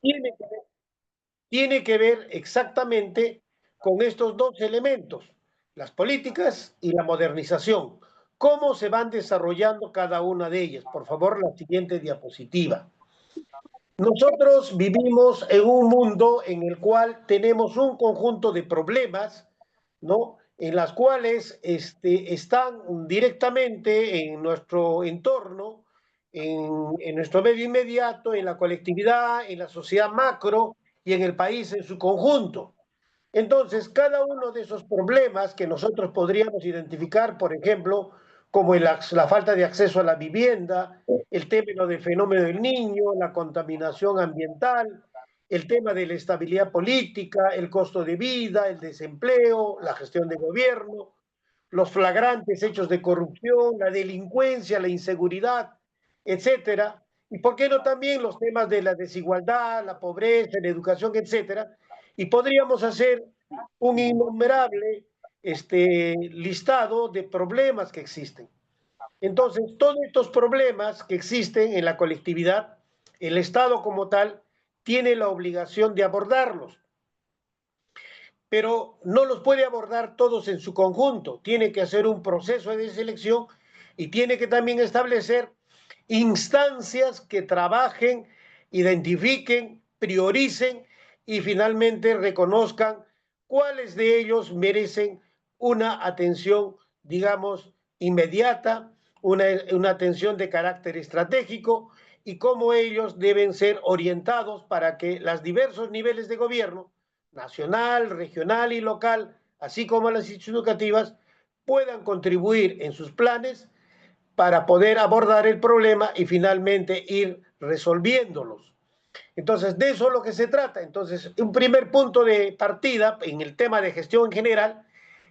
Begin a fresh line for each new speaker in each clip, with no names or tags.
tiene que ver, tiene que ver exactamente con estos dos elementos, las políticas y la modernización. ¿Cómo se van desarrollando cada una de ellas? Por favor, la siguiente diapositiva. Nosotros vivimos en un mundo en el cual tenemos un conjunto de problemas, ¿no? En las cuales están directamente en nuestro entorno, en nuestro medio inmediato, en la colectividad, en la sociedad macro y en el país en su conjunto. Entonces, cada uno de esos problemas que nosotros podríamos identificar, por ejemplo, como la falta de acceso a la vivienda, el tema del fenómeno del niño, la contaminación ambiental, el tema de la estabilidad política, el costo de vida, el desempleo, la gestión de gobierno, los flagrantes hechos de corrupción, la delincuencia, la inseguridad, etcétera. Y por qué no también los temas de la desigualdad, la pobreza, la educación, etcétera. Y podríamos hacer un innumerable listado de problemas que existen. Entonces, todos estos problemas que existen en la colectividad, el Estado como tal tiene la obligación de abordarlos, pero no los puede abordar todos en su conjunto. Tiene que hacer un proceso de selección y tiene que también establecer instancias que trabajen, identifiquen, prioricen y finalmente reconozcan cuáles de ellos merecen una atención, digamos, inmediata, una atención de carácter estratégico y cómo ellos deben ser orientados para que los diversos niveles de gobierno, nacional, regional y local, así como las instituciones educativas, puedan contribuir en sus planes para poder abordar el problema y finalmente ir resolviéndolos. Entonces, de eso es lo que se trata. Entonces, un primer punto de partida en el tema de gestión en general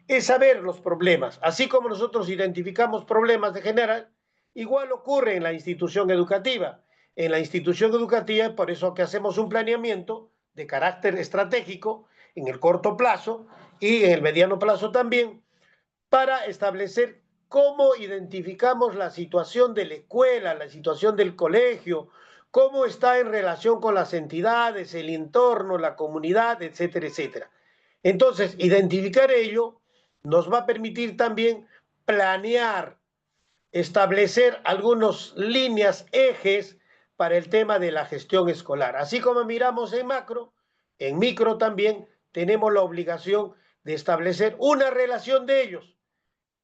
es saber los problemas. Así como nosotros identificamos problemas de general, igual ocurre en la institución educativa. En la institución educativa, por eso que hacemos un planeamiento de carácter estratégico en el corto plazo y en el mediano plazo también, para establecer cómo identificamos la situación de la escuela, la situación del colegio, cómo está en relación con las entidades, el entorno, la comunidad, etcétera, etcétera. Entonces, identificar ello nos va a permitir también planear, establecer algunas líneas, ejes para el tema de la gestión escolar. Así como miramos en macro, en micro también tenemos la obligación de establecer una relación de ellos,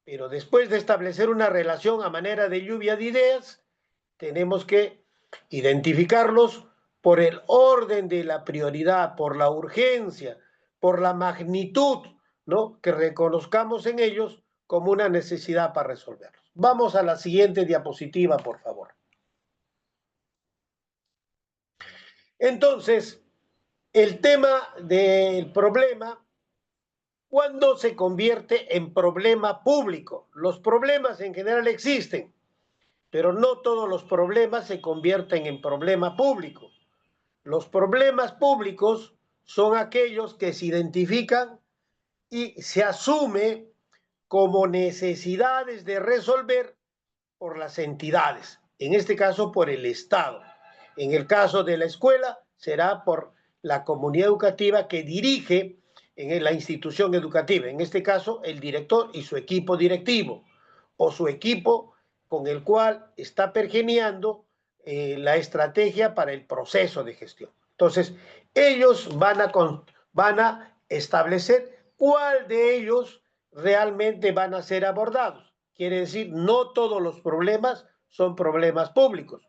pero después de establecer una relación a manera de lluvia de ideas, tenemos que identificarlos por el orden de la prioridad, por la urgencia, por la magnitud, ¿no? Que reconozcamos en ellos como una necesidad para resolverlos. Vamos a la siguiente diapositiva, por favor. Entonces, el tema del problema, ¿cuándo se convierte en problema público? Los problemas en general existen, pero no todos los problemas se convierten en problema público. Los problemas públicos son aquellos que se identifican y se asume como necesidades de resolver por las entidades, en este caso por el Estado. En el caso de la escuela será por la comunidad educativa que dirige en la institución educativa, en este caso el director y su equipo directivo o su equipo con el cual está pergeneando la estrategia para el proceso de gestión. Entonces, ellos van a establecer cuál de ellos realmente van a ser abordados. Quiere decir, no todos los problemas son problemas públicos.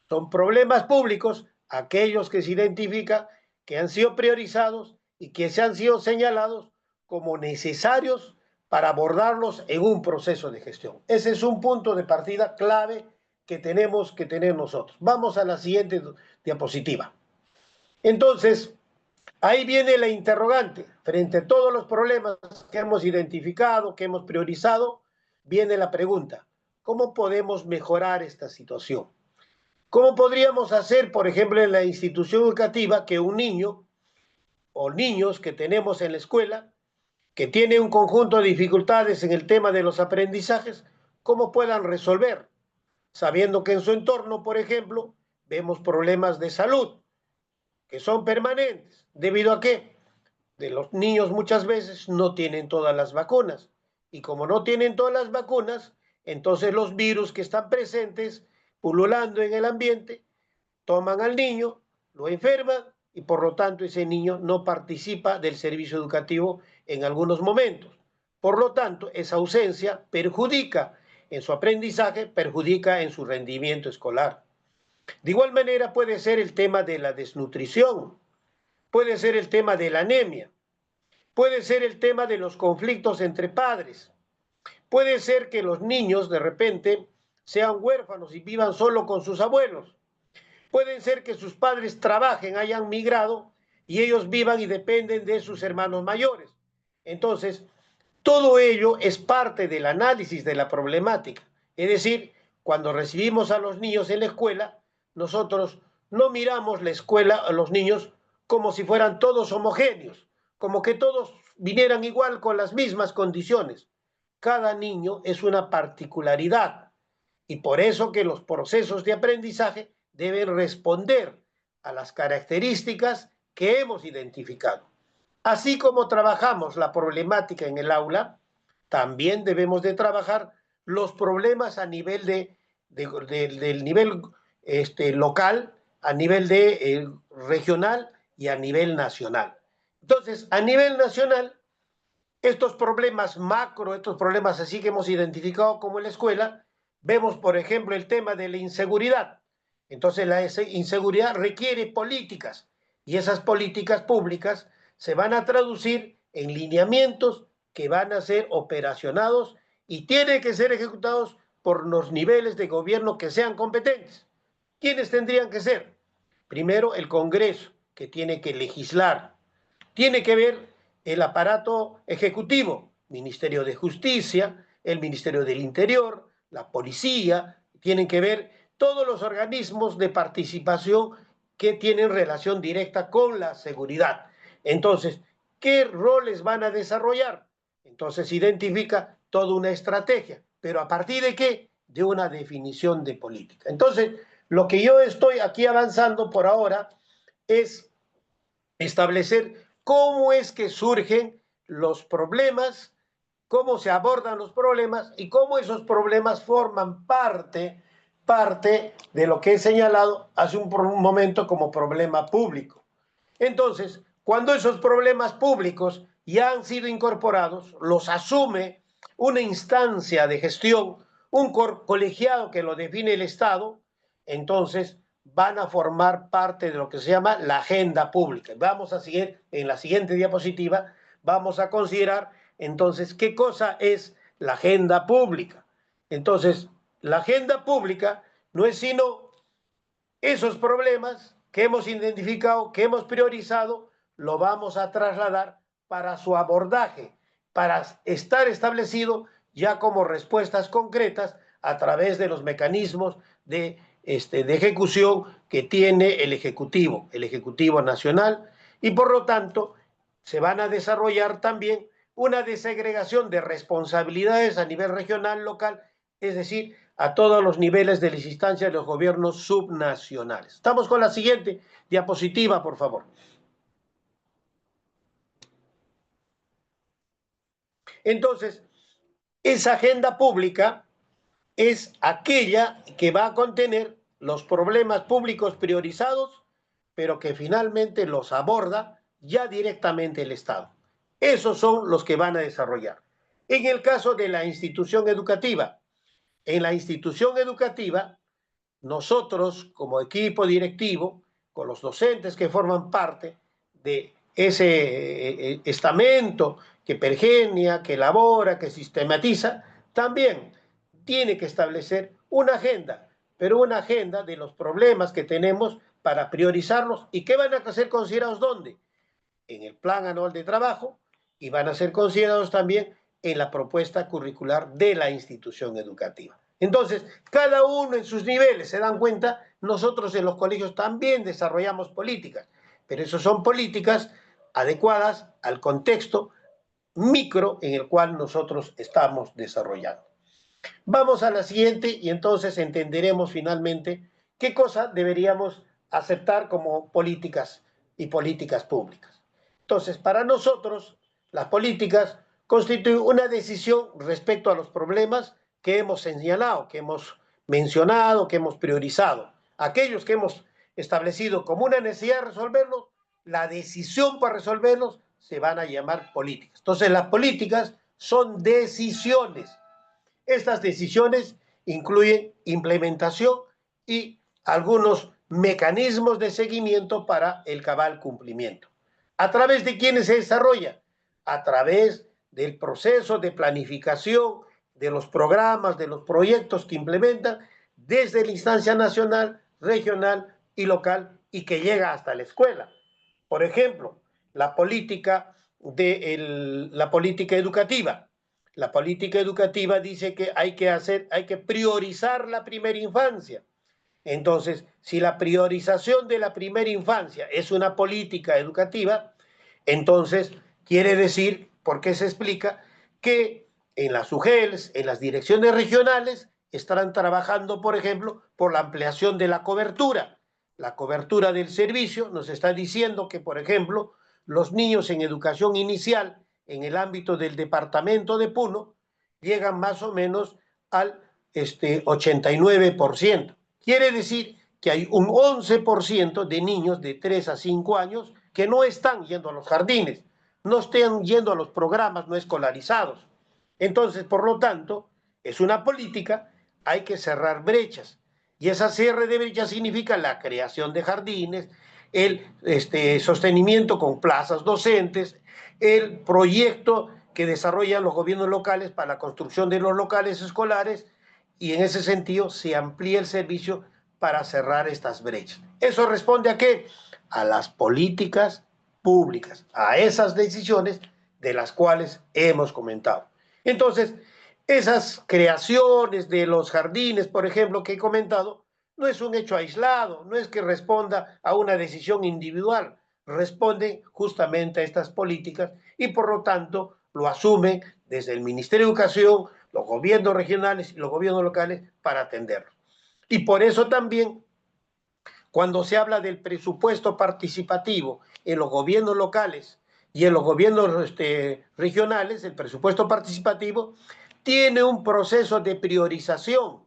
Son problemas públicos aquellos que se identifican, que han sido priorizados y que se han sido señalados como necesarios para abordarlos en un proceso de gestión. Ese es un punto de partida clave que tenemos que tener nosotros. Vamos a la siguiente diapositiva. Entonces, ahí viene la interrogante. Frente a todos los problemas que hemos identificado, que hemos priorizado, viene la pregunta: ¿cómo podemos mejorar esta situación? ¿Cómo podríamos hacer, por ejemplo, en la institución educativa, que un niño o niños que tenemos en la escuela, que tiene un conjunto de dificultades en el tema de los aprendizajes, cómo puedan resolver, sabiendo que en su entorno, por ejemplo, vemos problemas de salud que son permanentes. ¿Debido a qué? De los niños muchas veces no tienen todas las vacunas. Y como no tienen todas las vacunas, entonces los virus que están presentes, pululando en el ambiente, toman al niño, lo enferman y por lo tanto ese niño no participa del servicio educativo en algunos momentos. Por lo tanto, esa ausencia perjudica en su aprendizaje, perjudica en su rendimiento escolar. De igual manera puede ser el tema de la desnutrición, puede ser el tema de la anemia, puede ser el tema de los conflictos entre padres, puede ser que los niños de repente sean huérfanos y vivan solo con sus abuelos, pueden ser que sus padres trabajen, hayan migrado y ellos vivan y dependen de sus hermanos mayores. Entonces, todo ello es parte del análisis de la problemática. Es decir, cuando recibimos a los niños en la escuela, nosotros no miramos la escuela a los niños como si fueran todos homogéneos, como que todos vinieran igual con las mismas condiciones. Cada niño es una particularidad y por eso que los procesos de aprendizaje deben responder a las características que hemos identificado. Así como trabajamos la problemática en el aula, también debemos de trabajar los problemas a nivel del nivel local, a nivel regional y a nivel nacional. Entonces, a nivel nacional, estos problemas macro, estos problemas así que hemos identificado como en la escuela, vemos, por ejemplo, el tema de la inseguridad. Entonces, la inseguridad requiere políticas y esas políticas públicas se van a traducir en lineamientos que van a ser operacionados y tienen que ser ejecutados por los niveles de gobierno que sean competentes. ¿Quiénes tendrían que ser? Primero, el Congreso, que tiene que legislar. Tiene que ver el aparato ejecutivo, Ministerio de Justicia, el Ministerio del Interior, la policía, tienen que ver todos los organismos de participación que tienen relación directa con la seguridad. Entonces, ¿qué roles van a desarrollar? Entonces identifica toda una estrategia, pero ¿a partir de qué? De una definición de política. Entonces, lo que yo estoy aquí avanzando por ahora es establecer cómo es que surgen los problemas, cómo se abordan los problemas y cómo esos problemas forman parte de lo que he señalado hace un momento como problema público. Entonces, cuando esos problemas públicos ya han sido incorporados, los asume una instancia de gestión, un colegiado que lo define el Estado, entonces van a formar parte de lo que se llama la agenda pública. Vamos a seguir en la siguiente diapositiva, vamos a considerar entonces qué cosa es la agenda pública. Entonces, la agenda pública no es sino esos problemas que hemos identificado, que hemos priorizado, lo vamos a trasladar para su abordaje, para estar establecido ya como respuestas concretas a través de los mecanismos de ejecución que tiene el Ejecutivo Nacional, y por lo tanto se van a desarrollar también una desagregación de responsabilidades a nivel regional, local, es decir, a todos los niveles de las instancias de los gobiernos subnacionales. Estamos con la siguiente diapositiva, por favor. Entonces, esa agenda pública es aquella que va a contener los problemas públicos priorizados, pero que finalmente los aborda ya directamente el Estado. Esos son los que van a desarrollar. En el caso de la institución educativa, en la institución educativa, nosotros como equipo directivo, con los docentes que forman parte de ese estamento que pergenia, que elabora, que sistematiza, también tiene que establecer una agenda, pero una agenda de los problemas que tenemos para priorizarlos y que van a ser considerados ¿dónde? En el plan anual de trabajo y van a ser considerados también en la propuesta curricular de la institución educativa. Entonces, cada uno en sus niveles, se dan cuenta, nosotros en los colegios también desarrollamos políticas, pero eso son políticas adecuadas al contexto micro en el cual nosotros estamos desarrollando. Vamos a la siguiente y entonces entenderemos finalmente ¿qué cosa deberíamos aceptar como políticas y políticas públicas? Entonces, para nosotros, las políticas constituyen una decisión respecto a los problemas que hemos señalado, que hemos mencionado, que hemos priorizado. Aquellos que hemos establecido como una necesidad de resolverlos, la decisión para resolverlos se van a llamar políticas. Entonces, las políticas son decisiones. Estas decisiones incluyen implementación y algunos mecanismos de seguimiento para el cabal cumplimiento. ¿A través de quiénes se desarrolla? A través del proceso de planificación, de los programas, de los proyectos que implementan desde la instancia nacional, regional y local y que llega hasta la escuela. Por ejemplo, la política la política educativa. La política educativa dice que hay que priorizar la primera infancia. Entonces, si la priorización de la primera infancia es una política educativa, entonces quiere decir, porque se explica, que en las UGELs, en las direcciones regionales, estarán trabajando, por ejemplo, por la ampliación de la cobertura del servicio. Nos está diciendo que, por ejemplo, los niños en educación inicial, en el ámbito del departamento de Puno, llegan más o menos al 89%. Quiere decir que hay un 11% de niños de 3 a 5 años que no están yendo a los jardines, no están yendo a los programas no escolarizados. Entonces, por lo tanto, es una política, hay que cerrar brechas. Y esa cierre de brechas significa la creación de jardines, el sostenimiento con plazas docentes, el proyecto que desarrollan los gobiernos locales para la construcción de los locales escolares, y en ese sentido se amplía el servicio para cerrar estas brechas. ¿Eso responde a qué? A las políticas públicas, a esas decisiones de las cuales hemos comentado. Entonces, esas creaciones de los jardines, por ejemplo, que he comentado, no es un hecho aislado, no es que responda a una decisión individual, responde justamente a estas políticas y por lo tanto lo asumen desde el Ministerio de Educación, los gobiernos regionales y los gobiernos locales para atenderlo. Y por eso también, cuando se habla del presupuesto participativo en los gobiernos locales y en los gobiernos regionales, el presupuesto participativo tiene un proceso de priorización.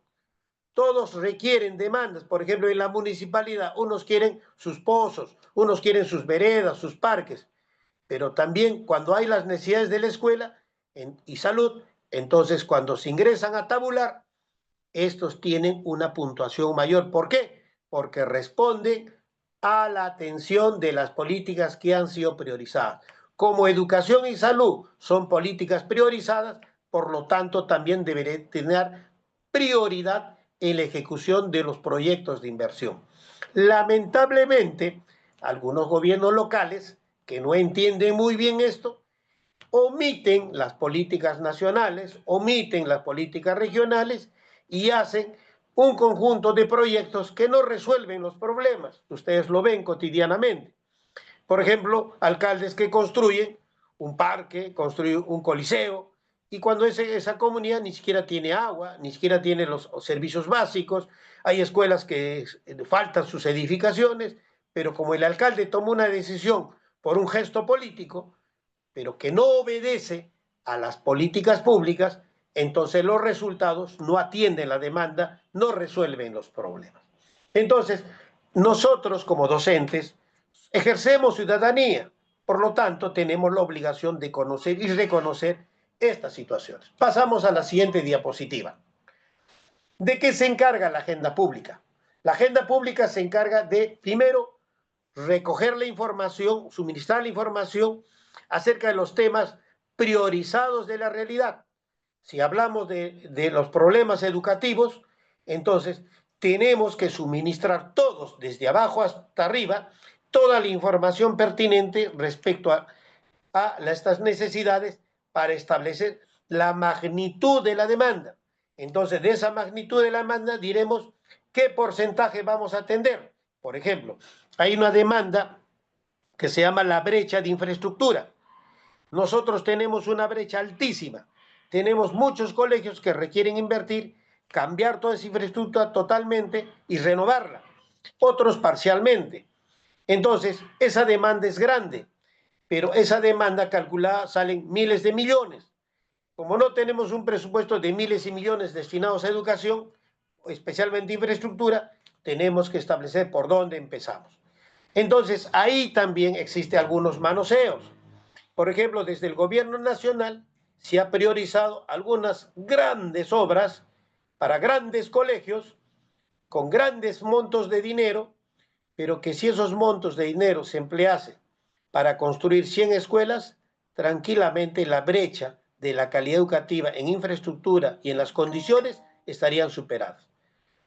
Todos requieren demandas. Por ejemplo, en la municipalidad, unos quieren sus pozos, unos quieren sus veredas, sus parques, pero también cuando hay las necesidades de la escuela y salud, entonces cuando se ingresan a tabular, estos tienen una puntuación mayor. ¿Por qué? Porque responden a la atención de las políticas que han sido priorizadas. Como educación y salud son políticas priorizadas, por lo tanto también deberán tener prioridad en la ejecución de los proyectos de inversión. Lamentablemente, algunos gobiernos locales que no entienden muy bien esto, omiten las políticas nacionales, omiten las políticas regionales y hacen un conjunto de proyectos que no resuelven los problemas. Ustedes lo ven cotidianamente. Por ejemplo, alcaldes que construyen un parque, construyen un coliseo, y cuando esa comunidad ni siquiera tiene agua, ni siquiera tiene los servicios básicos, hay escuelas que faltan sus edificaciones, pero como el alcalde tomó una decisión por un gesto político, pero que no obedece a las políticas públicas, entonces los resultados no atienden la demanda, no resuelven los problemas. Entonces, nosotros como docentes ejercemos ciudadanía, por lo tanto tenemos la obligación de conocer y reconocer estas situaciones. Pasamos a la siguiente diapositiva. ¿De qué se encarga la agenda pública? La agenda pública se encarga de, primero, recoger la información, suministrar la información acerca de los temas priorizados de la realidad. Si hablamos de los problemas educativos, entonces tenemos que suministrar todos, desde abajo hasta arriba, toda la información pertinente respecto a estas necesidades para establecer la magnitud de la demanda. Entonces, de esa magnitud de la demanda diremos qué porcentaje vamos a atender. Por ejemplo, hay una demanda que se llama la brecha de infraestructura. Nosotros tenemos una brecha altísima. Tenemos muchos colegios que requieren invertir cambiar toda esa infraestructura totalmente y renovarla, otros parcialmente. Entonces, esa demanda es grande, pero esa demanda calculada salen miles de millones. Como no tenemos un presupuesto de miles y millones destinados a educación, especialmente infraestructura, tenemos que establecer por dónde empezamos. Entonces, ahí también existen algunos manoseos. Por ejemplo, desde el gobierno nacional se ha priorizado algunas grandes obras para grandes colegios con grandes montos de dinero, pero que si esos montos de dinero se empleasen para construir 100 escuelas, tranquilamente la brecha de la calidad educativa en infraestructura y en las condiciones estarían superadas.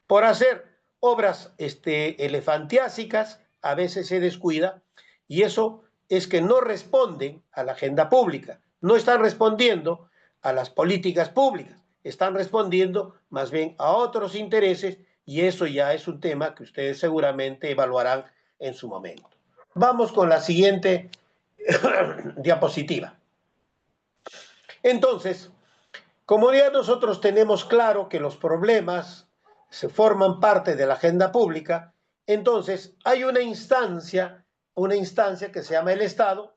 Por hacer obras elefantiásicas, a veces se descuida, y eso es que no responden a la agenda pública, no están respondiendo a las políticas públicas, están respondiendo más bien a otros intereses, y eso ya es un tema que ustedes seguramente evaluarán en su momento. Vamos con la siguiente diapositiva. Entonces, como ya nosotros tenemos claro que los problemas se forman parte de la agenda pública, entonces hay una instancia que se llama el Estado,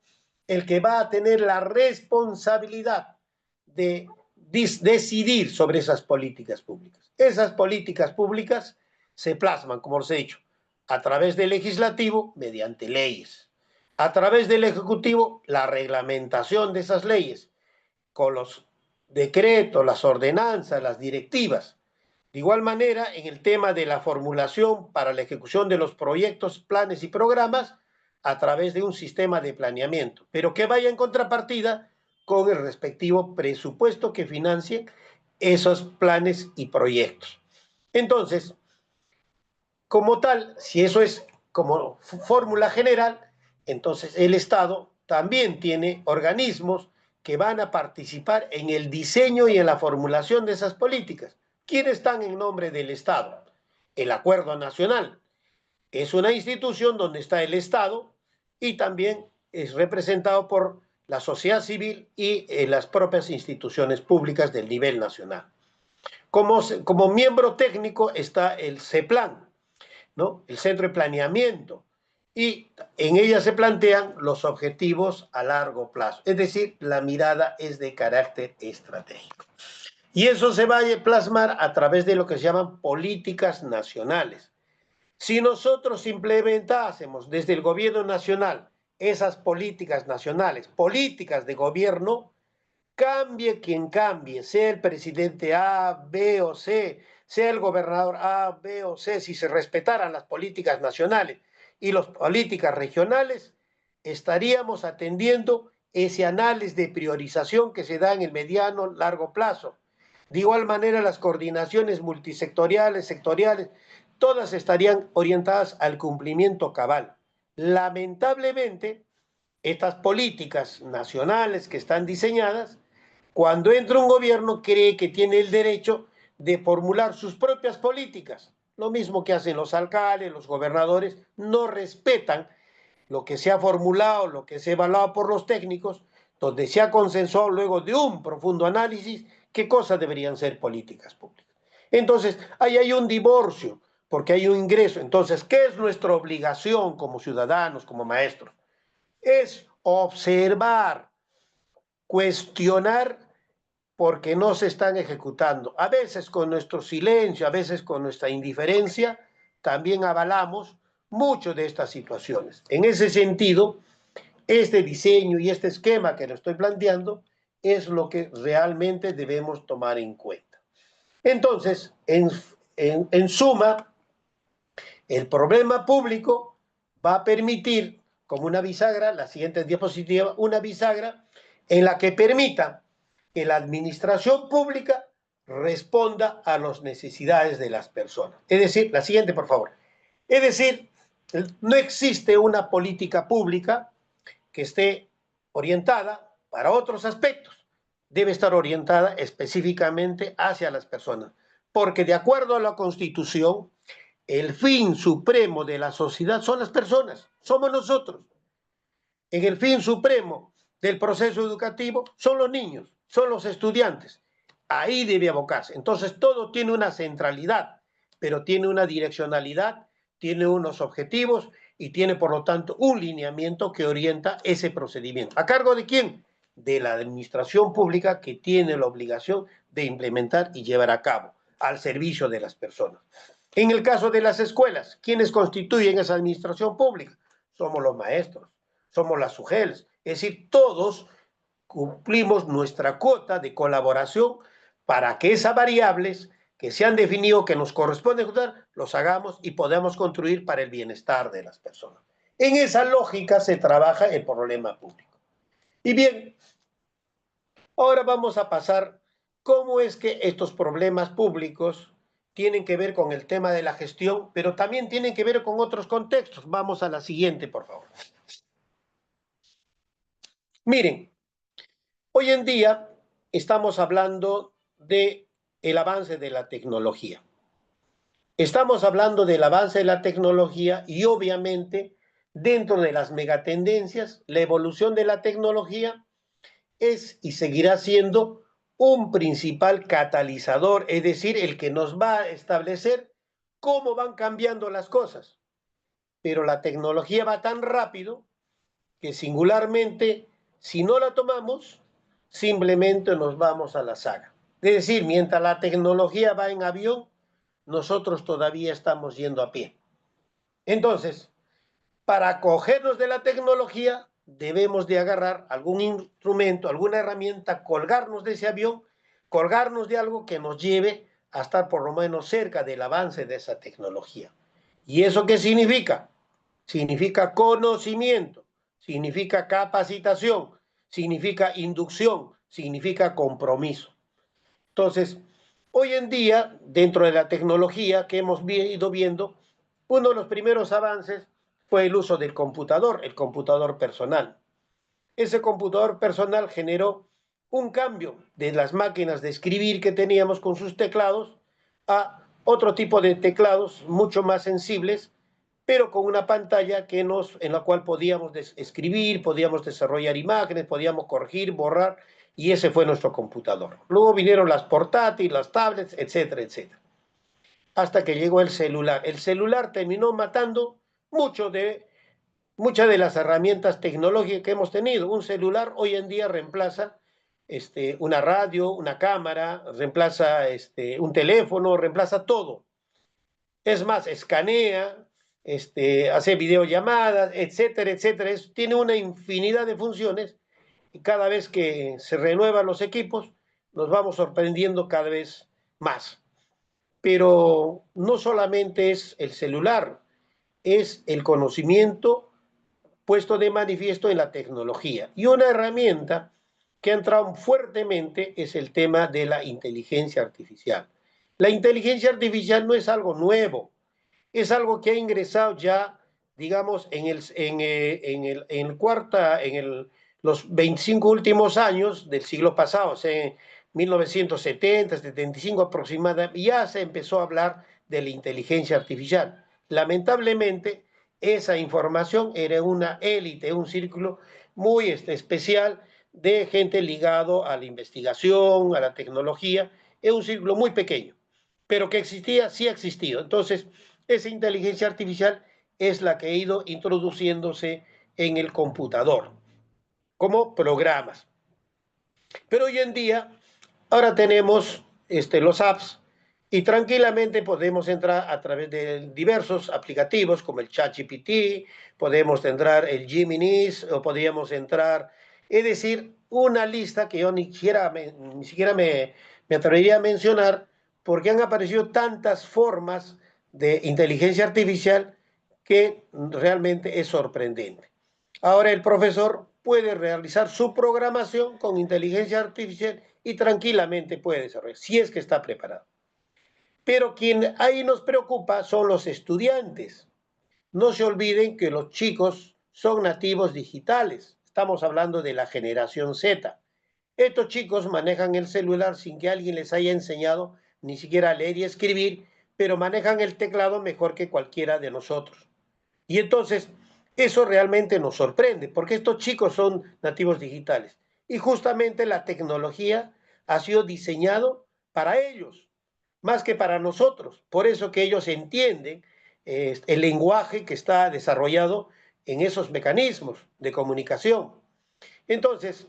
el que va a tener la responsabilidad de decidir sobre esas políticas públicas. Esas políticas públicas se plasman, como os he dicho, a través del legislativo mediante leyes, a través del ejecutivo la reglamentación de esas leyes con los decretos, las ordenanzas, las directivas. De igual manera, en el tema de la formulación para la ejecución de los proyectos, planes y programas a través de un sistema de planeamiento, pero que vaya en contrapartida con el respectivo presupuesto que financie esos planes y proyectos. Entonces, como tal, si eso es como fórmula general, entonces el Estado también tiene organismos que van a participar en el diseño y en la formulación de esas políticas. ¿Quiénes están en nombre del Estado? El Acuerdo Nacional. Es una institución donde está el Estado y también es representado por la sociedad civil y las propias instituciones públicas del nivel nacional. Como miembro técnico está el CEPLAN, ¿no? El Centro de Planeamiento, y en ella se plantean los objetivos a largo plazo, es decir, la mirada es de carácter estratégico. Y eso se va a plasmar a través de lo que se llaman políticas nacionales. Si nosotros implementásemos desde el gobierno nacional esas políticas nacionales, políticas de gobierno, cambie quien cambie, sea el presidente A, B o C, sea el gobernador A, B o C, si se respetaran las políticas nacionales y las políticas regionales, estaríamos atendiendo ese análisis de priorización que se da en el mediano, largo plazo. De igual manera, las coordinaciones multisectoriales, sectoriales, todas estarían orientadas al cumplimiento cabal. Lamentablemente, estas políticas nacionales que están diseñadas, cuando entra un gobierno cree que tiene el derecho de formular sus propias políticas. Lo mismo que hacen los alcaldes, los gobernadores, no respetan lo que se ha formulado, lo que se ha evaluado por los técnicos, donde se ha consensuado luego de un profundo análisis qué cosas deberían ser políticas públicas. Entonces, ahí hay un divorcio, porque hay un ingreso. Entonces, ¿qué es nuestra obligación como ciudadanos, como maestros? Es observar, cuestionar porque no se están ejecutando. A veces con nuestro silencio, a veces con nuestra indiferencia, también avalamos mucho de estas situaciones. En ese sentido, este diseño y este esquema que lo estoy planteando es lo que realmente debemos tomar en cuenta. Entonces, en suma, el problema público va a permitir, como una bisagra, la siguiente diapositiva, una bisagra en la que permita que la administración pública responda a las necesidades de las personas. Es decir, la siguiente, por favor. Es decir, no existe una política pública que esté orientada para otros aspectos. Debe estar orientada específicamente hacia las personas, porque de acuerdo a la Constitución, el fin supremo de la sociedad son las personas, somos nosotros. En el fin supremo del proceso educativo son los niños, son los estudiantes. Ahí debe abocarse. Entonces, todo tiene una centralidad, pero tiene una direccionalidad, tiene unos objetivos y tiene, por lo tanto, un lineamiento que orienta ese procedimiento. ¿A cargo de quién? De la administración pública, que tiene la obligación de implementar y llevar a cabo al servicio de las personas. En el caso de las escuelas, ¿quiénes constituyen esa administración pública? Somos los maestros, somos las UGELs, es decir, todos cumplimos nuestra cuota de colaboración para que esas variables que se han definido que nos corresponde ejecutar, los hagamos y podamos construir para el bienestar de las personas. En esa lógica se trabaja el problema público. Y bien, ahora vamos a pasar cómo es que estos problemas públicos tienen que ver con el tema de la gestión, pero también tienen que ver con otros contextos. Vamos a la siguiente, por favor. Miren, hoy en día estamos hablando de el avance de la tecnología. Estamos hablando del avance de la tecnología y obviamente dentro de las megatendencias, la evolución de la tecnología es y seguirá siendo un principal catalizador, es decir, el que nos va a establecer cómo van cambiando las cosas. Pero la tecnología va tan rápido que singularmente, si no la tomamos, simplemente nos vamos a la saga. Es decir, mientras la tecnología va en avión, nosotros todavía estamos yendo a pie. Entonces, para acogernos de la tecnología, debemos de agarrar algún instrumento, alguna herramienta, colgarnos de ese avión, colgarnos de algo que nos lleve a estar por lo menos cerca del avance de esa tecnología. ¿Y eso qué significa? Significa conocimiento, significa capacitación, significa inducción, significa compromiso. Entonces, hoy en día, dentro de la tecnología que hemos ido viendo, uno de los primeros avances fue el uso del computador, el computador personal. Ese computador personal generó un cambio de las máquinas de escribir que teníamos con sus teclados a otro tipo de teclados mucho más sensibles, pero con una pantalla en la cual podíamos escribir, podíamos desarrollar imágenes, podíamos corregir, borrar, y ese fue nuestro computador. Luego vinieron las portátiles, las tablets, etcétera, etcétera. Hasta que llegó el celular. El celular terminó matando muchas de las herramientas tecnológicas que hemos tenido. Un celular hoy en día reemplaza una radio, una cámara, reemplaza un teléfono, reemplaza todo. Es más, escanea, hace videollamadas, etcétera, etcétera. Tiene una infinidad de funciones y cada vez que se renuevan los equipos, nos vamos sorprendiendo cada vez más. Pero no solamente es el celular, es el conocimiento puesto de manifiesto en la tecnología. Y una herramienta que ha entrado fuertemente es el tema de la inteligencia artificial. La inteligencia artificial no es algo nuevo, es algo que ha ingresado ya, digamos, los 25 últimos años del siglo pasado, o sea, en 1970, 75 aproximadamente, ya se empezó a hablar de la inteligencia artificial. Lamentablemente, esa información era una élite, un círculo muy especial de gente ligado a la investigación, a la tecnología, es un círculo muy pequeño, pero que existía, sí ha existido. Entonces, esa inteligencia artificial es la que ha ido introduciéndose en el computador como programas. Pero hoy en día, ahora tenemos los apps y tranquilamente podemos entrar a través de diversos aplicativos como el ChatGPT, podemos entrar el Gemini o podríamos entrar, es decir, una lista que yo ni siquiera me atrevería a mencionar porque han aparecido tantas formas de inteligencia artificial que realmente es sorprendente. Ahora el profesor puede realizar su programación con inteligencia artificial y tranquilamente puede desarrollar, si es que está preparado. Pero quien ahí nos preocupa son los estudiantes. No se olviden que los chicos son nativos digitales. Estamos hablando de la generación Z. Estos chicos manejan el celular sin que alguien les haya enseñado ni siquiera a leer y escribir, pero manejan el teclado mejor que cualquiera de nosotros. Y entonces, eso realmente nos sorprende, porque estos chicos son nativos digitales. Y justamente la tecnología ha sido diseñado para ellos, más que para nosotros. Por eso que ellos entienden el lenguaje que está desarrollado en esos mecanismos de comunicación. Entonces,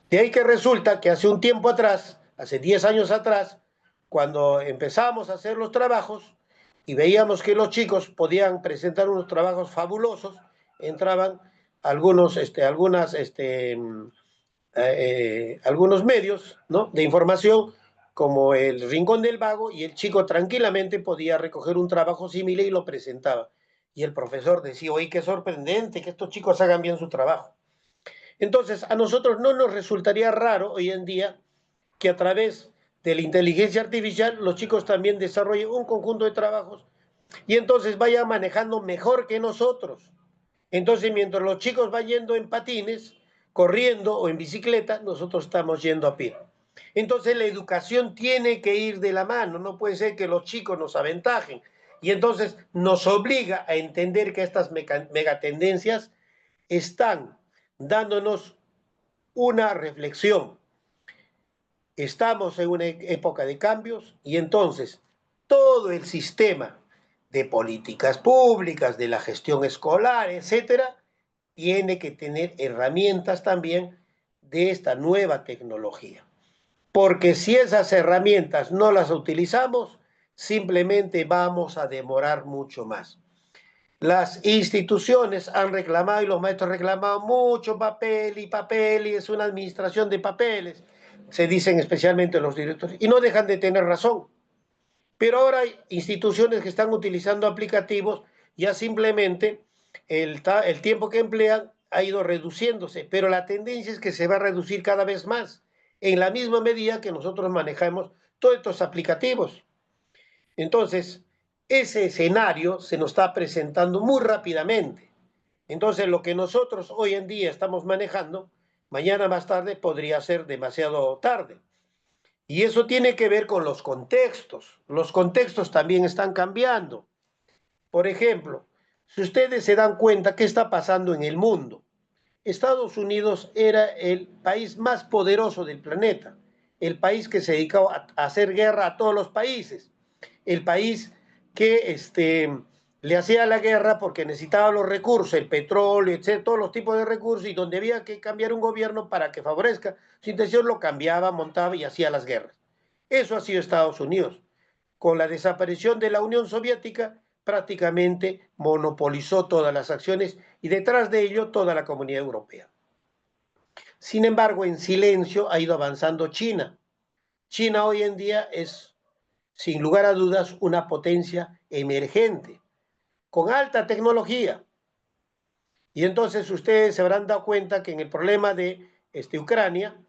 de ahí que resulta que hace un tiempo atrás, hace 10 años atrás, cuando empezamos a hacer los trabajos y veíamos que los chicos podían presentar unos trabajos fabulosos, entraban algunos medios, ¿no?, de información como el Rincón del Vago, y el chico tranquilamente podía recoger un trabajo similar y lo presentaba. Y el profesor decía, oye, qué sorprendente que estos chicos hagan bien su trabajo. Entonces, a nosotros no nos resultaría raro hoy en día que a través de la inteligencia artificial los chicos también desarrollen un conjunto de trabajos y entonces vayan manejando mejor que nosotros. Entonces, mientras los chicos van yendo en patines, corriendo o en bicicleta, nosotros estamos yendo a pie. Entonces, la educación tiene que ir de la mano, no puede ser que los chicos nos aventajen. Y entonces nos obliga a entender que estas megatendencias están dándonos una reflexión. Estamos en una época de cambios y entonces todo el sistema de políticas públicas, de la gestión escolar, etcétera, tiene que tener herramientas también de esta nueva tecnología. Porque si esas herramientas no las utilizamos, simplemente vamos a demorar mucho más. Las instituciones han reclamado y los maestros han reclamado mucho papel y es una administración de papeles, se dicen especialmente los directores, y no dejan de tener razón. Pero ahora hay instituciones que están utilizando aplicativos, ya simplemente el tiempo que emplean ha ido reduciéndose, pero la tendencia es que se va a reducir cada vez más, en la misma medida que nosotros manejamos todos estos aplicativos. Entonces, ese escenario se nos está presentando muy rápidamente. Entonces, lo que nosotros hoy en día estamos manejando, mañana más tarde podría ser demasiado tarde. Y eso tiene que ver con los contextos. Los contextos también están cambiando. Por ejemplo, si ustedes se dan cuenta qué está pasando en el mundo, Estados Unidos era el país más poderoso del planeta, el país que se dedicaba a hacer guerra a todos los países, el país que le hacía la guerra porque necesitaba los recursos, el petróleo, etcétera, todos los tipos de recursos, y donde había que cambiar un gobierno para que favorezca su intención, lo cambiaba, montaba y hacía las guerras. Eso ha sido Estados Unidos. Con la desaparición de la Unión Soviética, prácticamente monopolizó todas las acciones y detrás de ello toda la comunidad europea. Sin embargo, en silencio ha ido avanzando China. China hoy en día es, sin lugar a dudas, una potencia emergente, con alta tecnología. Y entonces ustedes se habrán dado cuenta que en el problema de Ucrania,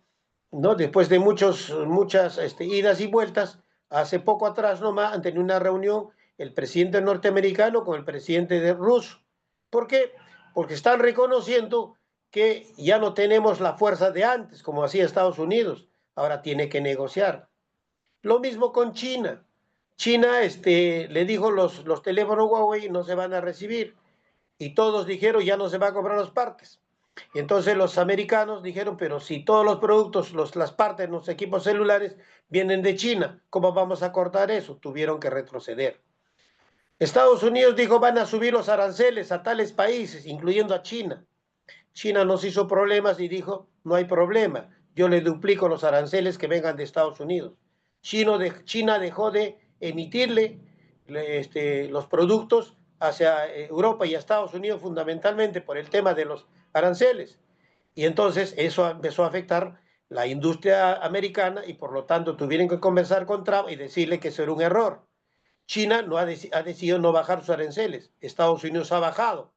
¿no?, después de muchas idas y vueltas, hace poco atrás nomás han tenido una reunión el presidente norteamericano con el presidente de ruso. ¿Por qué? Porque están reconociendo que ya no tenemos la fuerza de antes, como hacía Estados Unidos. Ahora tiene que negociar. Lo mismo con China. China le dijo los teléfonos Huawei no se van a recibir. Y todos dijeron ya no se va a comprar las partes. Y entonces los americanos dijeron, pero si todos los productos, las partes, los equipos celulares vienen de China, ¿cómo vamos a cortar eso? Tuvieron que retroceder. Estados Unidos dijo, van a subir los aranceles a tales países, incluyendo a China. China nos hizo problemas y dijo, no hay problema, yo le duplico los aranceles que vengan de Estados Unidos. China dejó de emitirle los productos hacia Europa y a Estados Unidos fundamentalmente por el tema de los aranceles. Y entonces eso empezó a afectar la industria americana y por lo tanto tuvieron que conversar con Trump y decirle que eso era un error. China no ha decidido no bajar sus aranceles, Estados Unidos ha bajado.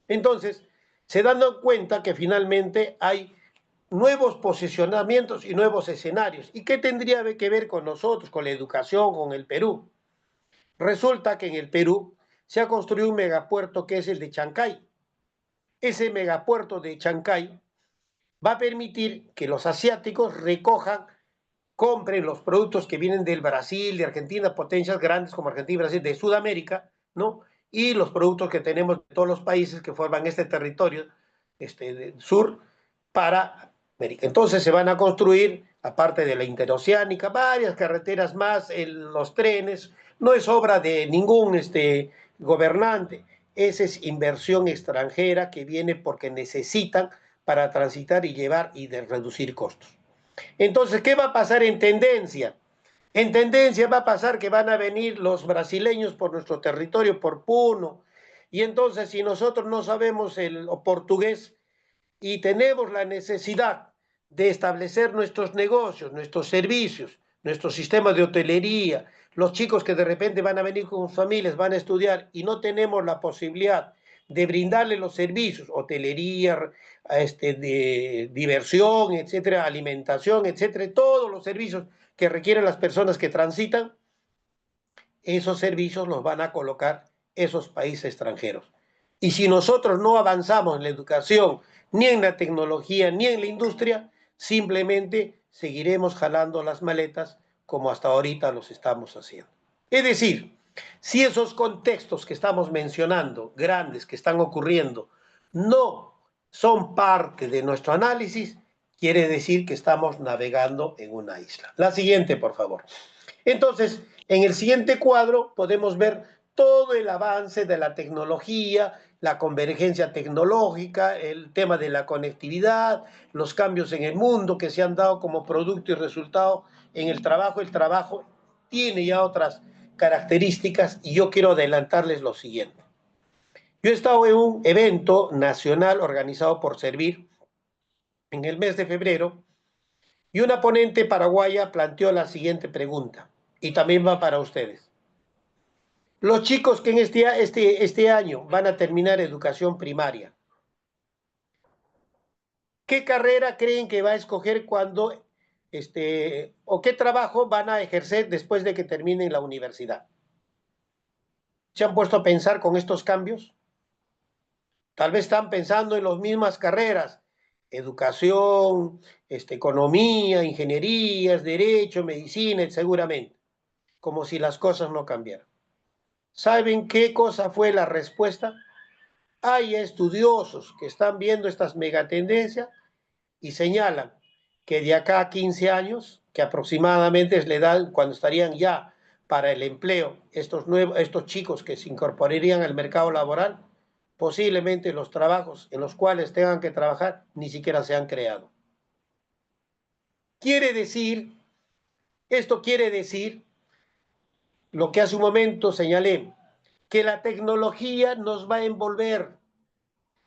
Entonces, se dan cuenta que finalmente hay nuevos posicionamientos y nuevos escenarios. ¿Y qué tendría que ver con nosotros, con la educación, con el Perú? Resulta que en el Perú se ha construido un megapuerto que es el de Chancay. Ese megapuerto de Chancay va a permitir que los asiáticos recojan, compren los productos que vienen del Brasil, de Argentina, potencias grandes como Argentina y Brasil, de Sudamérica, ¿no? Y los productos que tenemos de todos los países que forman este territorio del sur para América. Entonces se van a construir aparte de la interoceánica, varias carreteras más, los trenes, no es obra de ningún gobernante, esa es inversión extranjera que viene porque necesitan para transitar y llevar y de reducir costos. Entonces, ¿qué va a pasar en tendencia? En tendencia va a pasar que van a venir los brasileños por nuestro territorio, por Puno, y entonces si nosotros no sabemos el portugués y tenemos la necesidad de establecer nuestros negocios, nuestros servicios, nuestro sistema de hotelería, los chicos que de repente van a venir con sus familias, van a estudiar y no tenemos la posibilidad de brindarle los servicios, hotelería, de diversión, etcétera, alimentación, etcétera, todos los servicios que requieren las personas que transitan, esos servicios los van a colocar esos países extranjeros. Y si nosotros no avanzamos en la educación, ni en la tecnología, ni en la industria, simplemente seguiremos jalando las maletas como hasta ahorita los estamos haciendo. Es decir, si esos contextos que estamos mencionando, grandes, que están ocurriendo, no son parte de nuestro análisis, quiere decir que estamos navegando en una isla. La siguiente, por favor. Entonces, en el siguiente cuadro podemos ver todo el avance de la tecnología, la convergencia tecnológica, el tema de la conectividad, los cambios en el mundo que se han dado como producto y resultado en el trabajo. El trabajo tiene ya otras características y yo quiero adelantarles lo siguiente. Yo he estado en un evento nacional organizado por Servir en el mes de febrero y una ponente paraguaya planteó la siguiente pregunta y también va para ustedes. Los chicos que en este año van a terminar educación primaria, ¿qué carrera creen que va a escoger cuando, o qué trabajo van a ejercer después de que terminen la universidad? ¿Se han puesto a pensar con estos cambios? Tal vez están pensando en las mismas carreras, educación, economía, ingenierías, derecho, medicina, seguramente, como si las cosas no cambiaran. ¿Saben qué cosa fue la respuesta? Hay estudiosos que están viendo estas megatendencias y señalan que de acá a 15 años, que aproximadamente es la edad cuando estarían ya para el empleo estos chicos que se incorporarían al mercado laboral, posiblemente los trabajos en los cuales tengan que trabajar ni siquiera se han creado. Esto quiere decir lo que hace un momento señalé, que la tecnología nos va a envolver.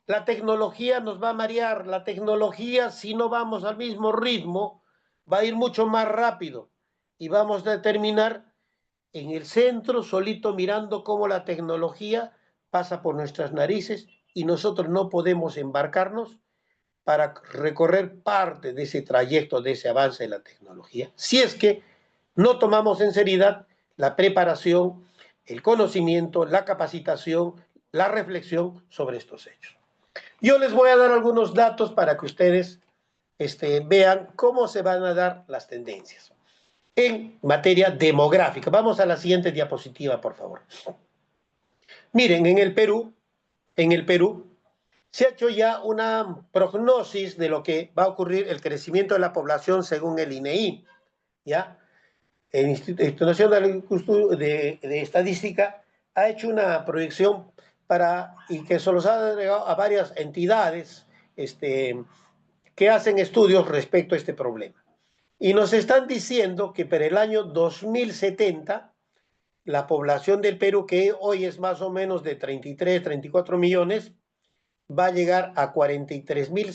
La tecnología nos va a marear, la tecnología, si no vamos al mismo ritmo, va a ir mucho más rápido y vamos a terminar en el centro, solito mirando cómo la tecnología pasa por nuestras narices y nosotros no podemos embarcarnos para recorrer parte de ese trayecto, de ese avance de la tecnología, si es que no tomamos en seriedad la preparación, el conocimiento, la capacitación, la reflexión sobre estos hechos. Yo les voy a dar algunos datos para que ustedes vean cómo se van a dar las tendencias en materia demográfica. Vamos a la siguiente diapositiva, por favor. Miren, en el Perú se ha hecho ya una prognosis de lo que va a ocurrir el crecimiento de la población según el INEI, ¿ya? El Instituto Nacional de Estadística ha hecho una proyección y que se los ha delegado a varias entidades que hacen estudios respecto a este problema. Y nos están diciendo que para el año 2070, la población del Perú, que hoy es más o menos de 33, 34 millones, va a llegar a 43 mil,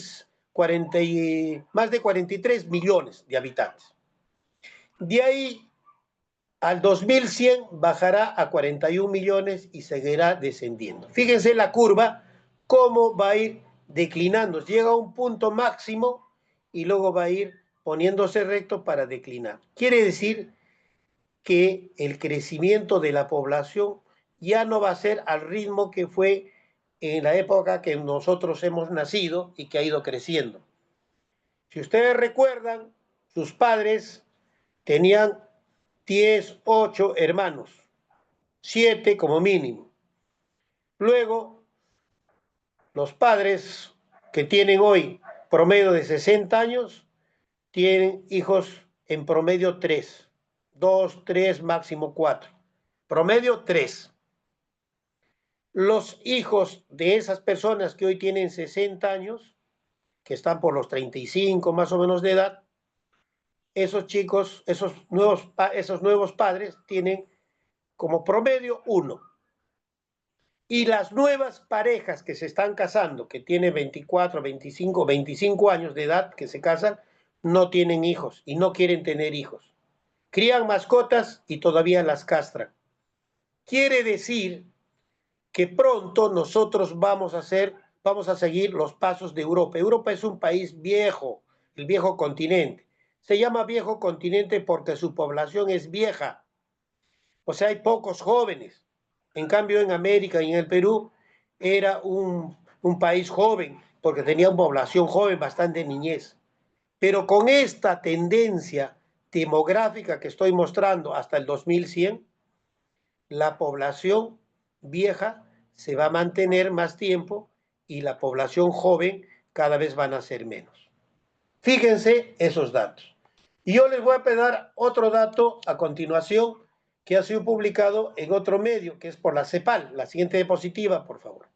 más de 43 millones de habitantes. De ahí al 2100 bajará a 41 millones y seguirá descendiendo. Fíjense la curva, cómo va a ir declinando. Llega a un punto máximo y luego va a ir poniéndose recto para declinar. Quiere decir que el crecimiento de la población ya no va a ser al ritmo que fue en la época que nosotros hemos nacido y que ha ido creciendo. Si ustedes recuerdan, sus padres tenían 10, 8 hermanos, 7 como mínimo. Luego, los padres que tienen hoy promedio de 60 años, tienen hijos en promedio 3, 2, 3, máximo 4. Promedio 3. Los hijos de esas personas que hoy tienen 60 años, que están por los 35 más o menos de edad, esos chicos, esos nuevos padres tienen como promedio 1. Y las nuevas parejas que se están casando, que tienen 24, 25, 25 años de edad, que se casan, no tienen hijos y no quieren tener hijos. Crían mascotas y todavía las castran. Quiere decir que pronto nosotros vamos a seguir los pasos de Europa. Europa es un país viejo, el viejo continente. Se llama viejo continente porque su población es vieja. O sea, hay pocos jóvenes. En cambio, en América y en el Perú era un país joven porque tenía una población joven, bastante niñez. Pero con esta tendencia demográfica que estoy mostrando hasta el 2100, la población vieja se va a mantener más tiempo y la población joven cada vez van a ser menos. Fíjense esos datos. Y yo les voy a pedir otro dato a continuación que ha sido publicado en otro medio, que es por la CEPAL. La siguiente diapositiva, por favor.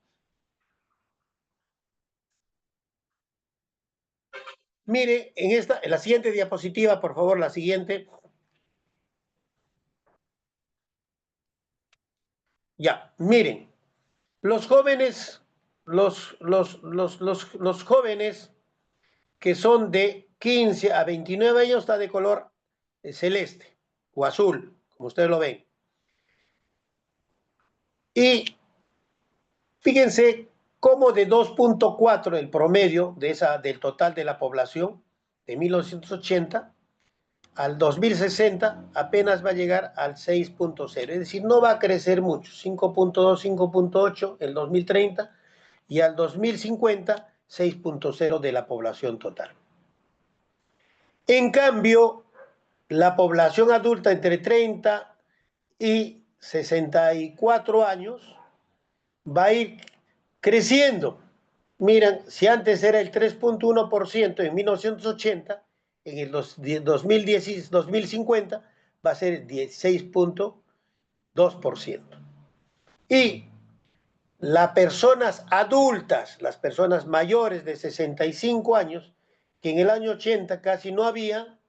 Mire, en la siguiente diapositiva, por favor, la siguiente. Ya, miren, los jóvenes, los jóvenes que son de 15 a 29 años está de color celeste o azul, como ustedes lo ven. Y fíjense cómo de 2.4 el promedio del total de la población de 1980 al 2060 apenas va a llegar al 6.0, es decir, no va a crecer mucho, 5.2, 5.8 en 2030 y al 2050 6.0 de la población total. En cambio, la población adulta entre 30 y 64 años va a ir creciendo. Miren, si antes era el 3.1% en 1980, en el 2050 va a ser el 16.2%. Y las personas adultas, las personas mayores de 65 años, que en el año 80 casi no había,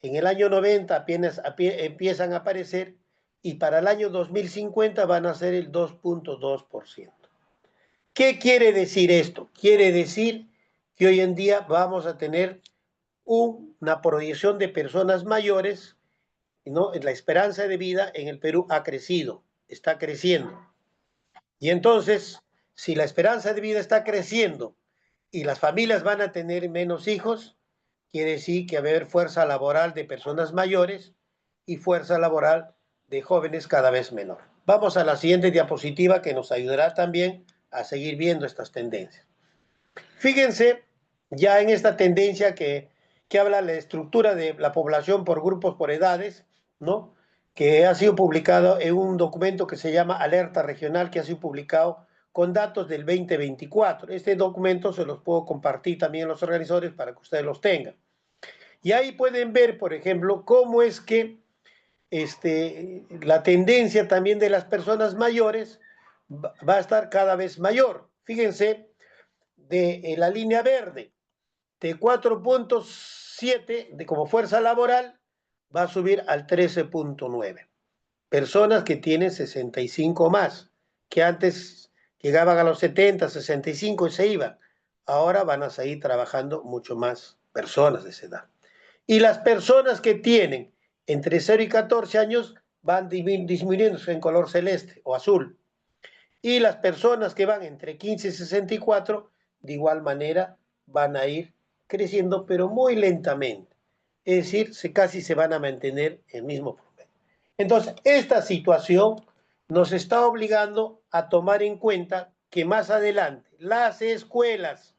en el año 90 apenas empiezan a aparecer y para el año 2050 van a ser el 2.2%. ¿Qué quiere decir esto? Quiere decir que hoy en día vamos a tener una proyección de personas mayores, ¿no? La esperanza de vida en el Perú ha crecido, está creciendo. Y entonces, si la esperanza de vida está creciendo y las familias van a tener menos hijos, quiere decir que va a haber fuerza laboral de personas mayores y fuerza laboral de jóvenes cada vez menor. Vamos a la siguiente diapositiva que nos ayudará también a seguir viendo estas tendencias. Fíjense ya en esta tendencia que habla de la estructura de la población por grupos, por edades, ¿no? Que ha sido publicado en un documento que se llama Alerta Regional, que ha sido publicado con datos del 2024. Este documento se los puedo compartir también a los organizadores para que ustedes los tengan. Y ahí pueden ver, por ejemplo, cómo es que la tendencia también de las personas mayores va a estar cada vez mayor. Fíjense, de la línea verde, de 4.7 como fuerza laboral, va a subir al 13.9. Personas que tienen 65 más, que antes llegaban a los 70, 65 y se iban. Ahora van a seguir trabajando mucho más personas de esa edad. Y las personas que tienen entre 0 y 14 años van disminuyendo en color celeste o azul. Y las personas que van entre 15 y 64, de igual manera, van a ir creciendo, pero muy lentamente. Es decir, casi se van a mantener el mismo promedio. Entonces, esta situación nos está obligando a tomar en cuenta que más adelante las escuelas,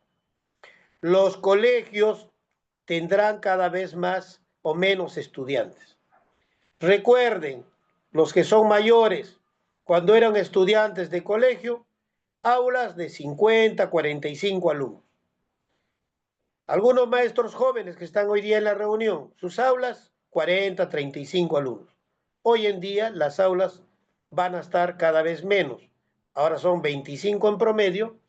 los colegios tendrán cada vez más o menos estudiantes. Recuerden, los que son mayores, cuando eran estudiantes de colegio, aulas de 50, 45 alumnos. Algunos maestros jóvenes que están hoy día en la reunión, sus aulas, 40, 35 alumnos. Hoy en día las aulas van a estar cada vez menos. Ahora son 25 en promedio,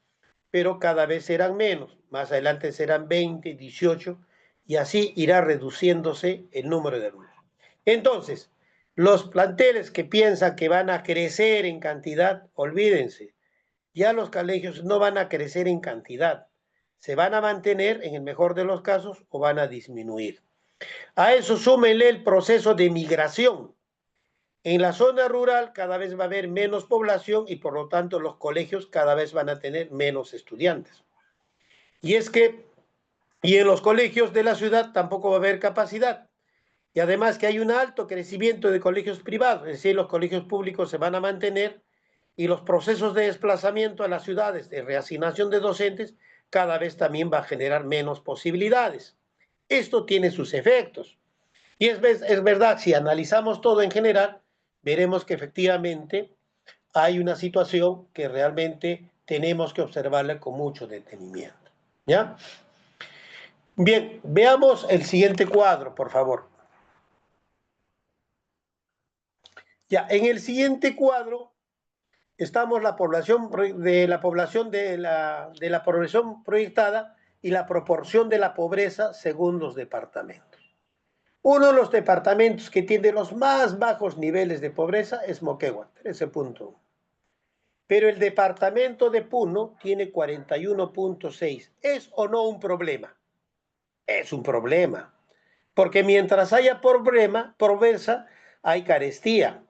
pero cada vez serán menos. Más adelante serán 20, 18, y así irá reduciéndose el número de alumnos. Entonces, los planteles que piensan que van a crecer en cantidad, olvídense, ya los colegios no van a crecer en cantidad, se van a mantener en el mejor de los casos o van a disminuir. A eso súmenle el proceso de migración. En la zona rural cada vez va a haber menos población y por lo tanto los colegios cada vez van a tener menos estudiantes. Y es que, y en los colegios de la ciudad tampoco va a haber capacidad. Y además que hay un alto crecimiento de colegios privados, es decir, los colegios públicos se van a mantener y los procesos de desplazamiento a las ciudades, de reasignación de docentes, cada vez también va a generar menos posibilidades. Esto tiene sus efectos. Y es verdad, si analizamos todo en general, veremos que efectivamente hay una situación que realmente tenemos que observarla con mucho detenimiento. ¿Ya? Bien, veamos el siguiente cuadro, por favor. Ya, en el siguiente cuadro estamos la población de la población proyectada y la proporción de la pobreza según los departamentos. Uno de los departamentos que tiene los más bajos niveles de pobreza es Moquegua, 13.1. Pero el departamento de Puno tiene 41.6. ¿Es o no un problema? Es un problema. Porque mientras haya pobreza, hay carestía.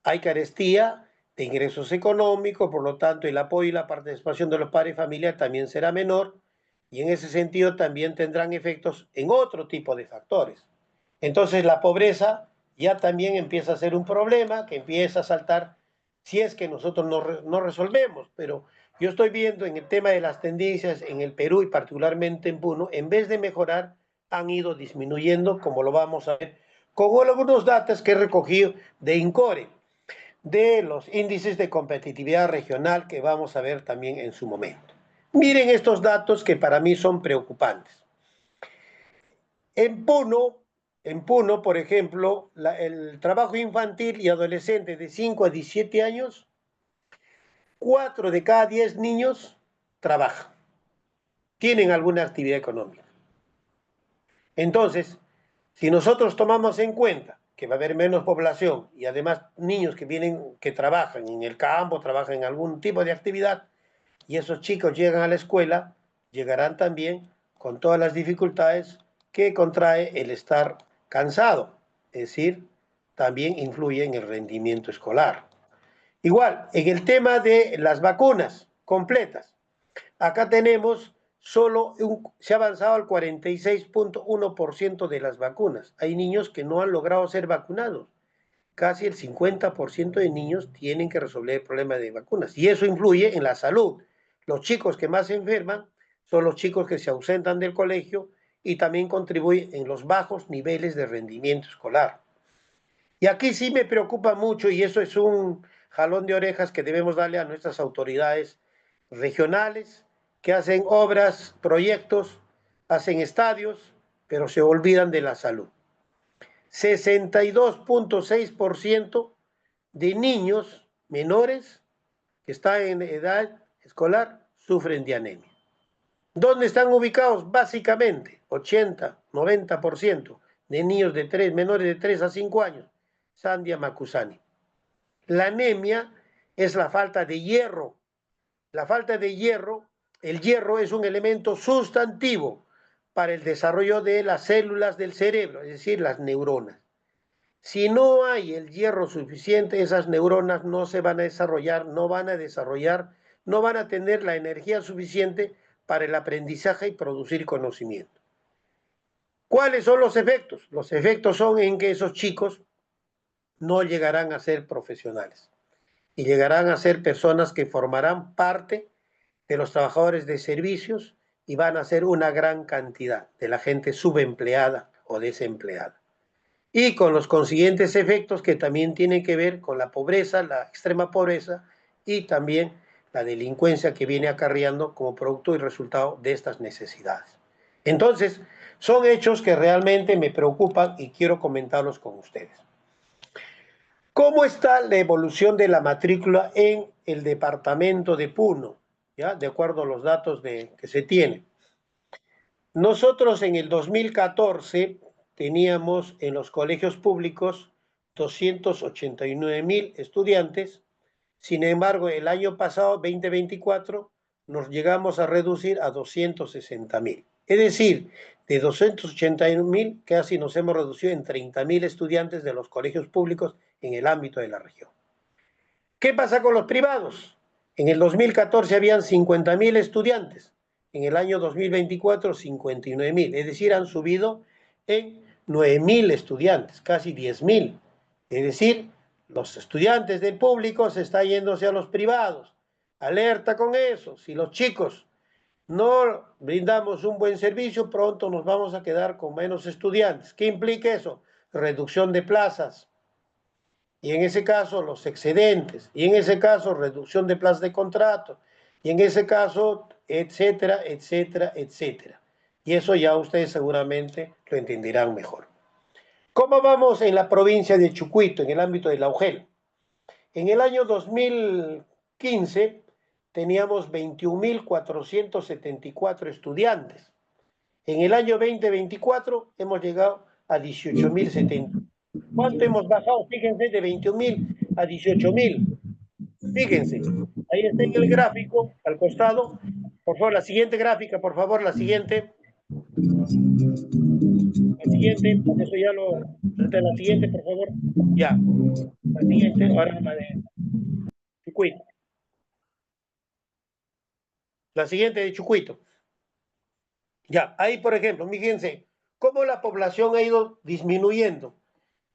Hay carestía de ingresos económicos, por lo tanto, el apoyo y la participación de los padres y familia también será menor, y en ese sentido también tendrán efectos en otro tipo de factores. Entonces, la pobreza ya también empieza a ser un problema que empieza a saltar si es que nosotros no resolvemos. Pero yo estoy viendo en el tema de las tendencias en el Perú y particularmente en Puno, en vez de mejorar, han ido disminuyendo, como lo vamos a ver con algunos datos que he recogido de INCORE, de los índices de competitividad regional que vamos a ver también en su momento. Miren estos datos que para mí son preocupantes. En Puno, por ejemplo, el trabajo infantil y adolescente de 5 a 17 años, 4 de cada 10 niños trabajan, tienen alguna actividad económica. Entonces, si nosotros tomamos en cuenta que va a haber menos población y además niños que trabajan en el campo, trabajan en algún tipo de actividad, y esos chicos llegan a la escuela, llegarán también con todas las dificultades que contrae el estar cansado, es decir, también influye en el rendimiento escolar. Igual, en el tema de las vacunas completas, acá tenemos se ha avanzado al 46.1% de las vacunas. Hay niños que no han logrado ser vacunados. Casi el 50% de niños tienen que resolver el problema de vacunas. Y eso influye en la salud. Los chicos que más se enferman son los chicos que se ausentan del colegio y también contribuyen en los bajos niveles de rendimiento escolar. Y aquí sí me preocupa mucho, y eso es un jalón de orejas que debemos darle a nuestras autoridades regionales, que hacen obras, proyectos, hacen estadios, pero se olvidan de la salud. 62.6% de niños menores que están en edad escolar sufren de anemia. ¿Dónde están ubicados? Básicamente, 80, 90% de niños menores de 3 a 5 años, Sandia Macusani. La anemia es la falta de hierro. La falta de hierro, el hierro es un elemento sustantivo para el desarrollo de las células del cerebro, es decir, las neuronas. Si no hay el hierro suficiente, esas neuronas no se van a desarrollar, no van a tener la energía suficiente para el aprendizaje y producir conocimiento. ¿Cuáles son los efectos? Los efectos son en que esos chicos no llegarán a ser profesionales y llegarán a ser personas que formarán parte de los trabajadores de servicios y van a ser una gran cantidad de la gente subempleada o desempleada. Y con los consiguientes efectos que también tienen que ver con la pobreza, la extrema pobreza y también la delincuencia que viene acarreando como producto y resultado de estas necesidades. Entonces, son hechos que realmente me preocupan y quiero comentarlos con ustedes. ¿Cómo está la evolución de la matrícula en el departamento de Puno? ¿Ya? De acuerdo a los datos que se tienen. Nosotros en el 2014 teníamos en los colegios públicos 289.000 estudiantes. Sin embargo, el año pasado, 2024, nos llegamos a reducir a 260.000. Es decir, de 281.000, casi nos hemos reducido en 30.000 estudiantes de los colegios públicos en el ámbito de la región. ¿Qué pasa con los privados? En el 2014 habían 50.000 estudiantes, en el año 2024 59.000, es decir, han subido en 9.000 estudiantes, casi 10.000. Es decir, los estudiantes del público se están yéndose a los privados. Alerta con eso, si los chicos no brindamos un buen servicio, pronto nos vamos a quedar con menos estudiantes. ¿Qué implica eso? Reducción de plazas, y en ese caso los excedentes, y en ese caso reducción de plazas de contrato, y en ese caso, etcétera, etcétera, etcétera. Y eso ya ustedes seguramente lo entenderán mejor. ¿Cómo vamos en la provincia de Chucuito, en el ámbito de la UGEL? En el año 2015 teníamos 21.474 estudiantes. En el año 2024 hemos llegado a 18.070. ¿Cuánto hemos bajado? Fíjense, de 21.000 a 18.000. Fíjense, ahí está en el gráfico, al costado. Por favor, la siguiente gráfica, por favor, la siguiente. La siguiente, eso ya lo... La siguiente, por favor. Ya, la siguiente, ahora la de Chucuito. La siguiente de Chucuito. Ya, ahí, por ejemplo, fíjense, cómo la población ha ido disminuyendo.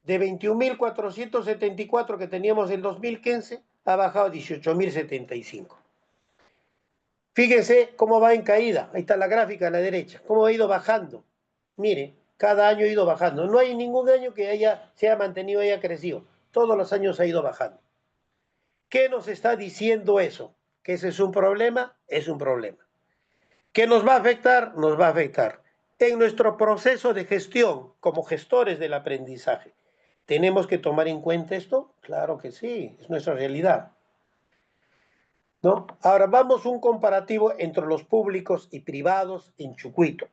De 21.474 que teníamos en 2015, ha bajado a 18.075. Fíjense cómo va en caída. Ahí está la gráfica a la derecha. Cómo ha ido bajando. Mire, cada año ha ido bajando. No hay ningún año que se haya mantenido, haya crecido. Todos los años ha ido bajando. ¿Qué nos está diciendo eso? ¿Que ese es un problema? Es un problema. ¿Qué nos va a afectar? Nos va a afectar. En nuestro proceso de gestión, como gestores del aprendizaje, ¿tenemos que tomar en cuenta esto? Claro que sí, es nuestra realidad, ¿no? Ahora vamos a un comparativo entre los públicos y privados en Chucuito.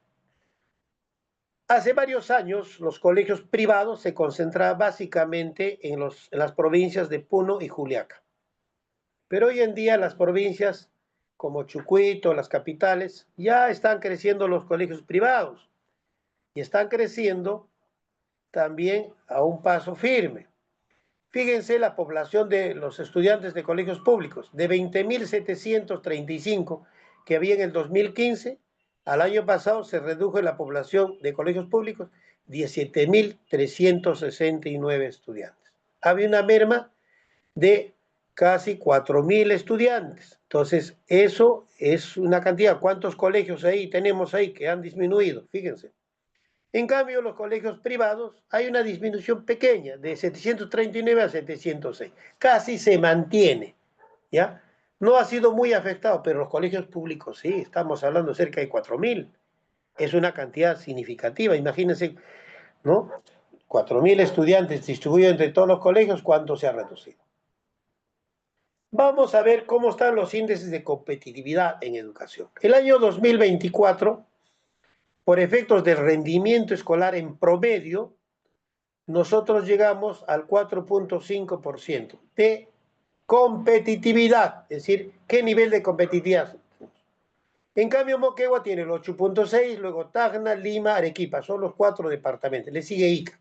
Hace varios años los colegios privados se concentraban básicamente en las provincias de Puno y Juliaca. Pero hoy en día las provincias como Chucuito, las capitales, ya están creciendo los colegios privados y están creciendo también a un paso firme. Fíjense la población de los estudiantes de colegios públicos, de 20.735 que había en el 2015, al año pasado se redujo la población de colegios públicos 17.369 estudiantes. Había una merma de casi 4.000 estudiantes. Entonces, eso es una cantidad. ¿Cuántos colegios ahí tenemos ahí que han disminuido? Fíjense. En cambio, los colegios privados hay una disminución pequeña, de 739 a 706. Casi se mantiene, ¿ya? No ha sido muy afectado, pero los colegios públicos sí, estamos hablando de cerca de 4.000. Es una cantidad significativa, imagínense, ¿no? 4.000 estudiantes distribuidos entre todos los colegios, ¿cuánto se ha reducido? Vamos a ver cómo están los índices de competitividad en educación. El año 2024, por efectos del rendimiento escolar en promedio, nosotros llegamos al 4.5% de competitividad, es decir, ¿qué nivel de competitividad? En cambio, Moquegua tiene el 8.6, luego Tacna, Lima, Arequipa, son los 4 departamentos, le sigue Ica.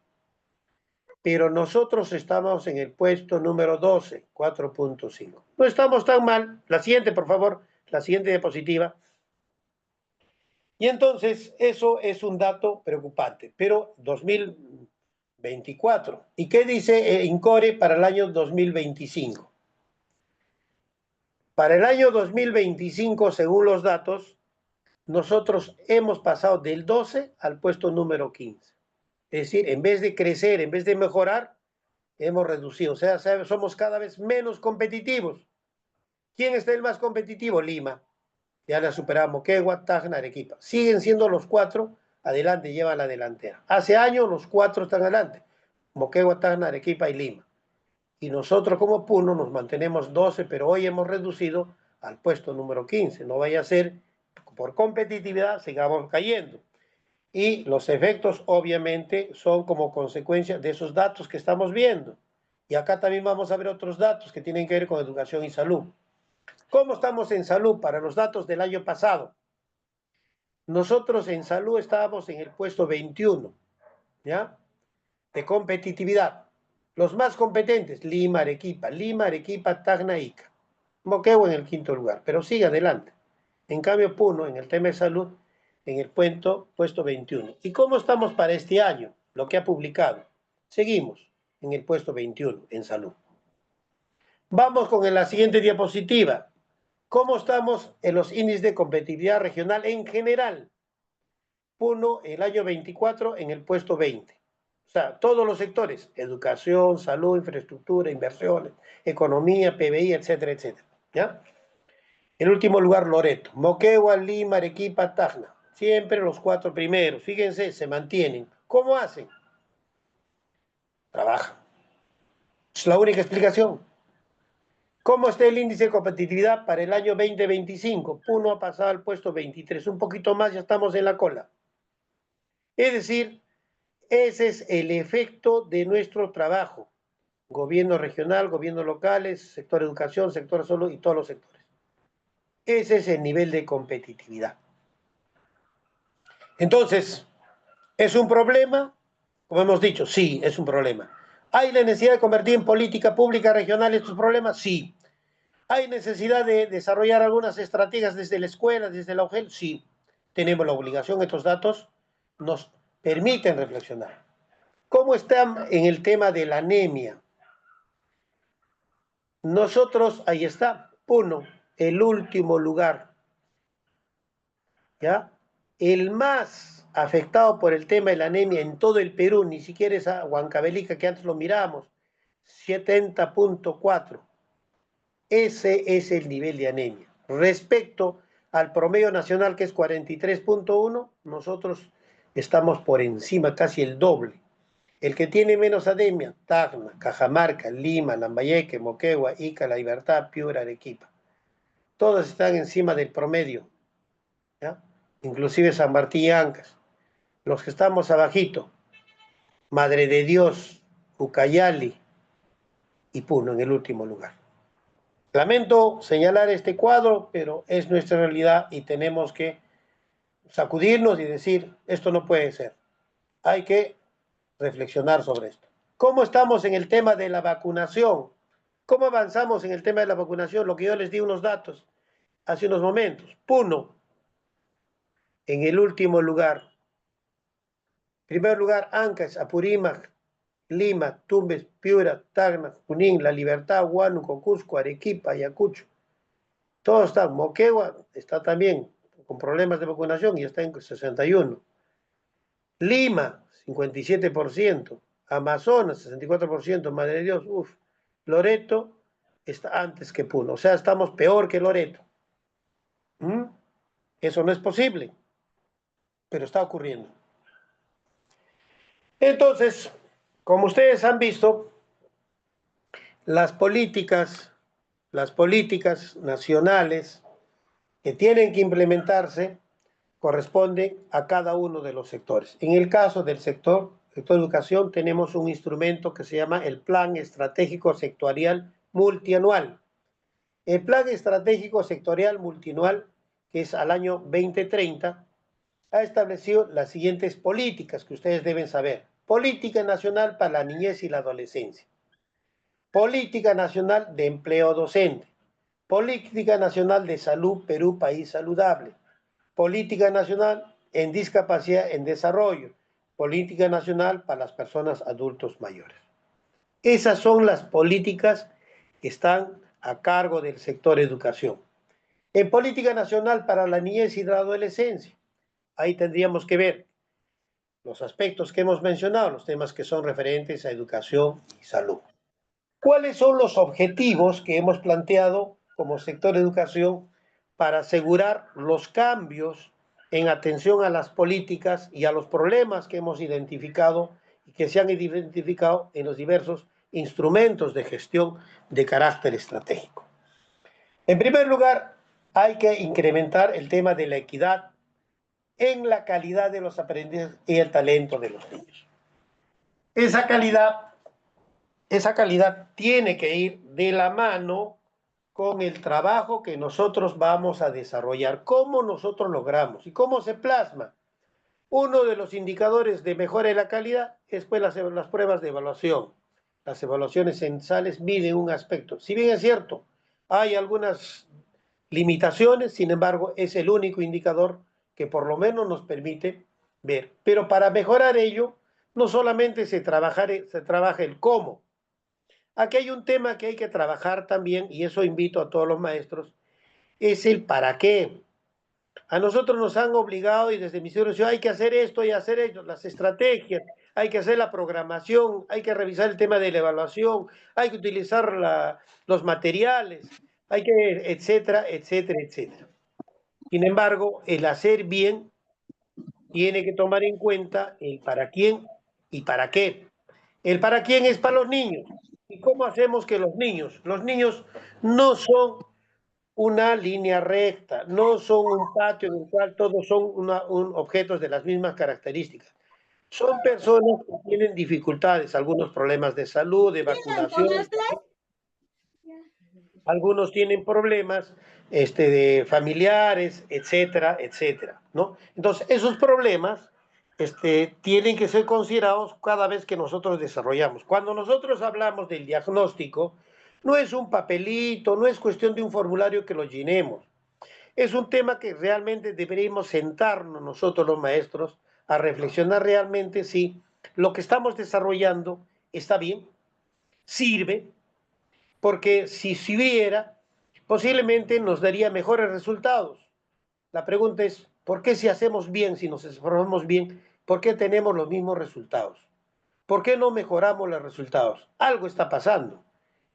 Pero nosotros estamos en el puesto número 12, 4.5. No estamos tan mal. La siguiente, por favor, la siguiente diapositiva. Y entonces, eso es un dato preocupante, pero 2024. ¿Y qué dice INCORE para el año 2025? Para el año 2025, según los datos, nosotros hemos pasado del 12 al puesto número 15. Es decir, en vez de crecer, en vez de mejorar, hemos reducido. O sea, somos cada vez menos competitivos. ¿Quién está el más competitivo? Lima. Ya la superaba Moquegua, Tacna, Arequipa. Siguen siendo los cuatro adelante, llevan la delantera. Hace años los cuatro están adelante. Moquegua, Tacna, Arequipa y Lima. Y nosotros como Puno nos mantenemos 12, pero hoy hemos reducido al puesto número 15. No vaya a ser, por competitividad, sigamos cayendo. Y los efectos obviamente son como consecuencia de esos datos que estamos viendo. Y acá también vamos a ver otros datos que tienen que ver con educación y salud. ¿Cómo estamos en salud para los datos del año pasado? Nosotros en salud estábamos en el puesto 21, ¿ya? De competitividad. Los más competentes, Lima, Arequipa, Tacna, Ica. Moquegua en el quinto lugar, pero sigue adelante. En cambio, Puno, en el tema de salud, en el puesto 21. ¿Y cómo estamos para este año? Lo que ha publicado. Seguimos en el puesto 21 en salud. Vamos con la siguiente diapositiva. ¿Cómo estamos en los índices de competitividad regional en general? Puno, el año 24, en el puesto 20. O sea, todos los sectores, educación, salud, infraestructura, inversiones, economía, PBI, etcétera, etcétera. ¿Ya? En último lugar, Loreto. Moquegua, Lima, Arequipa, Tacna. Siempre los cuatro primeros. Fíjense, se mantienen. ¿Cómo hacen? Trabajan. Es la única explicación. ¿Cómo está el índice de competitividad para el año 2025? Puno ha pasado al puesto 23. Un poquito más, ya estamos en la cola. Es decir, ese es el efecto de nuestro trabajo. Gobierno regional, gobiernos locales, sector educación, sector salud y todos los sectores. Ese es el nivel de competitividad. Entonces, ¿es un problema? Como hemos dicho, sí, es un problema. ¿Hay la necesidad de convertir en política pública regional estos problemas? Sí. ¿Hay necesidad de desarrollar algunas estrategias desde la escuela, desde la UGEL? Sí. Tenemos la obligación, estos datos nos permiten reflexionar. ¿Cómo están en el tema de la anemia? Nosotros, ahí está, Puno, el último lugar, ¿ya? El más afectado por el tema de la anemia en todo el Perú, ni siquiera esa Huancavelica que antes lo miramos, 70.4. Ese es el nivel de anemia. Respecto al promedio nacional, que es 43.1, nosotros estamos por encima, casi el doble. El que tiene menos anemia, Tacna, Cajamarca, Lima, Lambayeque, Moquegua, Ica, La Libertad, Piura, Arequipa. Todas están encima del promedio, ¿ya? Inclusive San Martín y Ancas. Los que estamos abajito, Madre de Dios, Ucayali y Puno en el último lugar. Lamento señalar este cuadro, pero es nuestra realidad y tenemos que sacudirnos y decir, esto no puede ser. Hay que reflexionar sobre esto. ¿Cómo estamos en el tema de la vacunación? ¿Cómo avanzamos en el tema de la vacunación? Lo que yo les di unos datos hace unos momentos. Puno, en el último lugar. Primer lugar, Ancash, Apurímac, Lima, Tumbes, Piura, Tacna, Junín, La Libertad, Huánuco, Cusco, Arequipa, Ayacucho. Todos están. Moquegua está también con problemas de vacunación y está en 61. Lima, 57%. Amazonas, 64%. Madre de Dios, uff. Loreto está antes que Puno. O sea, estamos peor que Loreto. ¿Mm? Eso no es posible, pero está ocurriendo. Entonces, como ustedes han visto, las políticas nacionales que tienen que implementarse corresponden a cada uno de los sectores. En el caso del sector educación, tenemos un instrumento que se llama el Plan Estratégico Sectorial Multianual. El Plan Estratégico Sectorial Multianual, que es al año 2030, ha establecido las siguientes políticas que ustedes deben saber. Política Nacional para la Niñez y la Adolescencia. Política Nacional de Empleo Docente. Política Nacional de Salud Perú País Saludable. Política Nacional en Discapacidad en Desarrollo. Política Nacional para las personas adultos mayores. Esas son las políticas que están a cargo del sector educación. En Política Nacional para la Niñez y la Adolescencia, ahí tendríamos que ver los aspectos que hemos mencionado, los temas que son referentes a educación y salud. ¿Cuáles son los objetivos que hemos planteado como sector educación para asegurar los cambios en atención a las políticas y a los problemas que hemos identificado y que se han identificado en los diversos instrumentos de gestión de carácter estratégico. En primer lugar, hay que incrementar el tema de la equidad en la calidad de los aprendices y el talento de los niños. Esa calidad tiene que ir de la mano con el trabajo que nosotros vamos a desarrollar. ¿Cómo nosotros logramos y cómo se plasma? Uno de los indicadores de mejora de la calidad es pues las pruebas de evaluación. Las evaluaciones censales miden un aspecto. Si bien es cierto, hay algunas limitaciones, sin embargo, es el único indicador que por lo menos nos permite ver. Pero para mejorar ello, no solamente se trabaja el cómo. Aquí hay un tema que hay que trabajar también, y eso invito a todos los maestros, es el para qué. A nosotros nos han obligado y desde Ministerio de Ciudad hay que hacer esto y hacer ello, las estrategias, hay que hacer la programación, hay que revisar el tema de la evaluación, hay que utilizar los materiales, hay que, etcétera, etcétera, etcétera. Sin embargo, el hacer bien tiene que tomar en cuenta el para quién y para qué. El para quién es para los niños. ¿Y cómo hacemos que los niños no son una línea recta, no son un patio en el cual todos son objetos de las mismas características? Son personas que tienen dificultades, algunos problemas de salud, de vacunación, algunos tienen problemas de familiares, etcétera, etcétera, ¿no? Entonces, esos problemas tienen que ser considerados cada vez que nosotros desarrollamos. Cuando nosotros hablamos del diagnóstico, no es un papelito, no es cuestión de un formulario que lo llenemos. Es un tema que realmente deberíamos sentarnos nosotros los maestros a reflexionar realmente si lo que estamos desarrollando está bien, sirve, porque si hubiera, posiblemente nos daría mejores resultados. La pregunta es, ¿por qué si hacemos bien, si nos esforzamos bien, por qué tenemos los mismos resultados? ¿Por qué no mejoramos los resultados? Algo está pasando.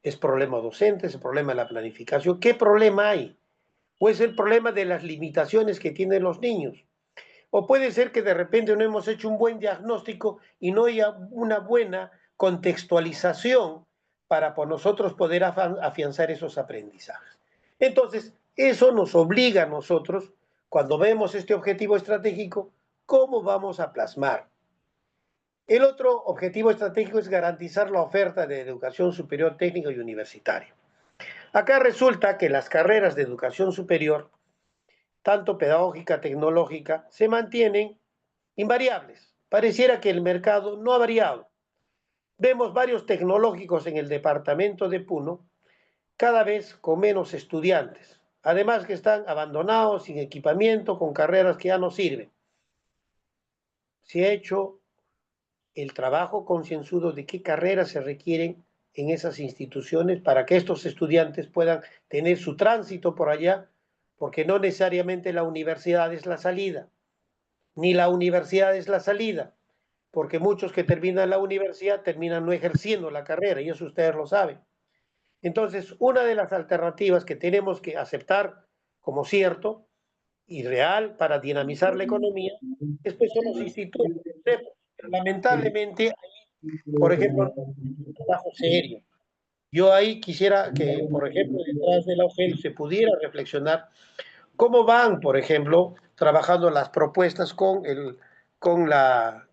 ¿Es problema docente? ¿Es problema de la planificación? ¿Qué problema hay? ¿O es el problema de las limitaciones que tienen los niños? O puede ser que de repente no hemos hecho un buen diagnóstico y no haya una buena contextualización para por nosotros poder afianzar esos aprendizajes. Entonces, eso nos obliga a nosotros, cuando vemos este objetivo estratégico, cómo vamos a plasmar. El otro objetivo estratégico es garantizar la oferta de educación superior técnica y universitaria. Acá resulta que las carreras de educación superior, tanto pedagógica, tecnológica, se mantienen invariables. Pareciera que el mercado no ha variado. Vemos varios tecnológicos en el departamento de Puno, cada vez con menos estudiantes. Además que están abandonados, sin equipamiento, con carreras que ya no sirven. Se ha hecho el trabajo concienzudo de qué carreras se requieren en esas instituciones para que estos estudiantes puedan tener su tránsito por allá, porque no necesariamente la universidad es la salida, ni la universidad es la salida, porque muchos que terminan la universidad terminan no ejerciendo la carrera, y eso ustedes lo saben. Entonces, una de las alternativas que tenemos que aceptar como cierto y real para dinamizar la economía es pues son los institutos. Lamentablemente, por ejemplo, un trabajo serio. Yo ahí quisiera que, por ejemplo, detrás de la OGEL se pudiera reflexionar cómo van, por ejemplo, trabajando las propuestas con la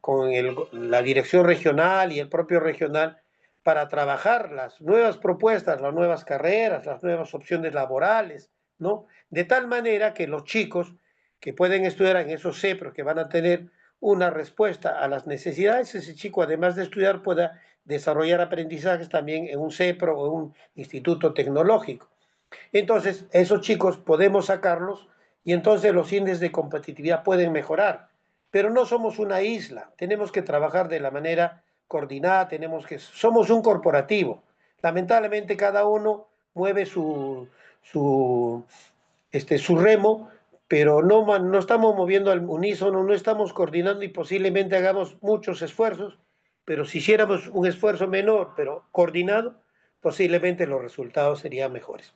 dirección regional y el propio regional para trabajar las nuevas propuestas, las nuevas carreras, las nuevas opciones laborales, ¿no? De tal manera que los chicos que pueden estudiar en esos CEPROS, que van a tener una respuesta a las necesidades, ese chico, además de estudiar, pueda desarrollar aprendizajes también en un CEPRO o un instituto tecnológico. Entonces, esos chicos podemos sacarlos y entonces los índices de competitividad pueden mejorar. Pero no somos una isla, tenemos que trabajar de la manera coordinada, somos un corporativo. Lamentablemente cada uno mueve su remo, pero no estamos moviendo al unísono, no estamos coordinando y posiblemente hagamos muchos esfuerzos, pero si hiciéramos un esfuerzo menor, pero coordinado, posiblemente los resultados serían mejores.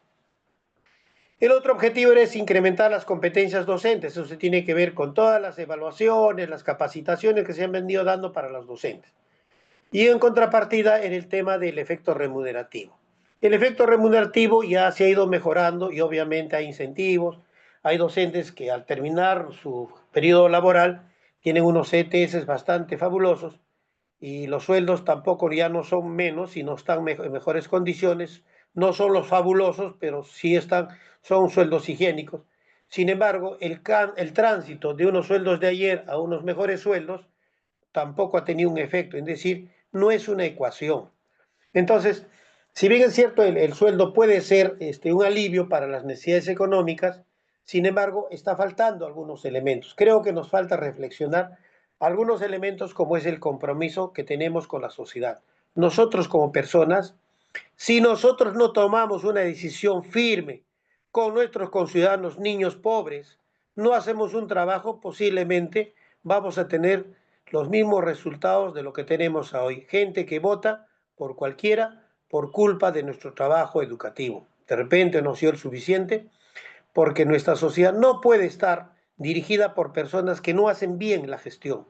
El otro objetivo es incrementar las competencias docentes. Eso se tiene que ver con todas las evaluaciones, las capacitaciones que se han venido dando para los docentes. Y en contrapartida, en el tema del efecto remunerativo. El efecto remunerativo ya se ha ido mejorando y obviamente hay incentivos. Hay docentes que al terminar su periodo laboral tienen unos ETS bastante fabulosos y los sueldos tampoco ya no son menos, sino están en mejores condiciones. No son los fabulosos, pero sí están, son sueldos higiénicos. Sin embargo, el tránsito de unos sueldos de ayer a unos mejores sueldos tampoco ha tenido un efecto, es decir, no es una ecuación. Entonces, si bien es cierto, el sueldo puede ser un alivio para las necesidades económicas, sin embargo, está faltando algunos elementos. Creo que nos falta reflexionar algunos elementos como es el compromiso que tenemos con la sociedad. Nosotros como personas, si nosotros no tomamos una decisión firme con nuestros conciudadanos niños pobres, no hacemos un trabajo, posiblemente vamos a tener los mismos resultados de lo que tenemos hoy. Gente que vota por cualquiera por culpa de nuestro trabajo educativo. De repente no ha sido el suficiente porque nuestra sociedad no puede estar dirigida por personas que no hacen bien la gestión.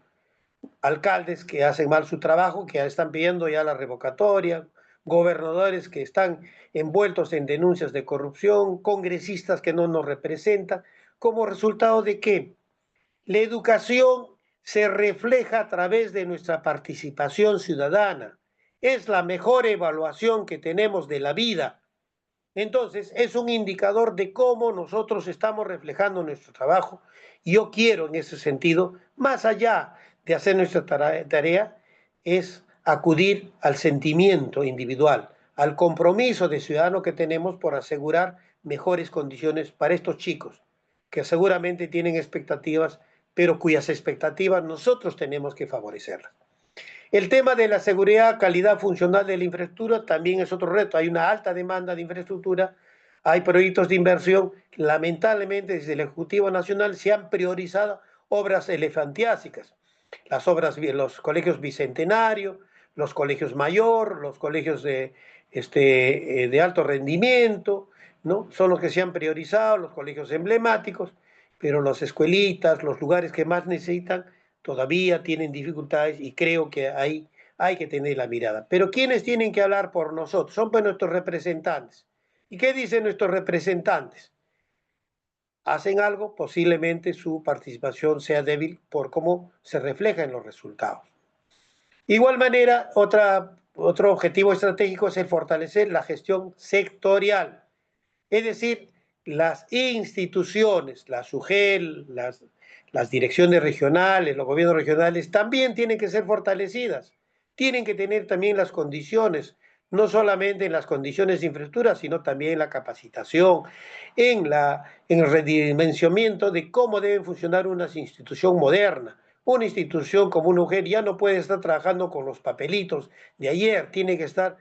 Alcaldes que hacen mal su trabajo, que ya están pidiendo ya la revocatoria, gobernadores que están envueltos en denuncias de corrupción, congresistas que no nos representan, como resultado de que la educación se refleja a través de nuestra participación ciudadana. Es la mejor evaluación que tenemos de la vida. Entonces, es un indicador de cómo nosotros estamos reflejando nuestro trabajo. Y yo quiero, en ese sentido, más allá de hacer nuestra tarea, es acudir al sentimiento individual, al compromiso de ciudadano que tenemos por asegurar mejores condiciones para estos chicos, que seguramente tienen expectativas, pero cuyas expectativas nosotros tenemos que favorecerlas. El tema de la seguridad, calidad funcional de la infraestructura también es otro reto. Hay una alta demanda de infraestructura, hay proyectos de inversión. Lamentablemente, desde el Ejecutivo Nacional se han priorizado obras elefantiásicas. Las obras, los colegios bicentenario, los colegios mayor, los colegios de alto rendimiento, ¿no? Son los que se han priorizado, los colegios emblemáticos, pero las escuelitas, los lugares que más necesitan, todavía tienen dificultades y creo que ahí hay que tener la mirada. Pero ¿quiénes tienen que hablar por nosotros? Son pues nuestros representantes. ¿Y qué dicen nuestros representantes? Hacen algo, posiblemente su participación sea débil por cómo se refleja en los resultados. De igual manera, otro objetivo estratégico es el fortalecer la gestión sectorial, es decir, las instituciones, la SUGEL, las direcciones regionales, los gobiernos regionales, también tienen que ser fortalecidas. Tienen que tener también las condiciones, no solamente en las condiciones de infraestructura, sino también en la capacitación, en el redimensionamiento de cómo debe funcionar una institución moderna. Una institución como una mujer ya no puede estar trabajando con los papelitos de ayer, tiene que estar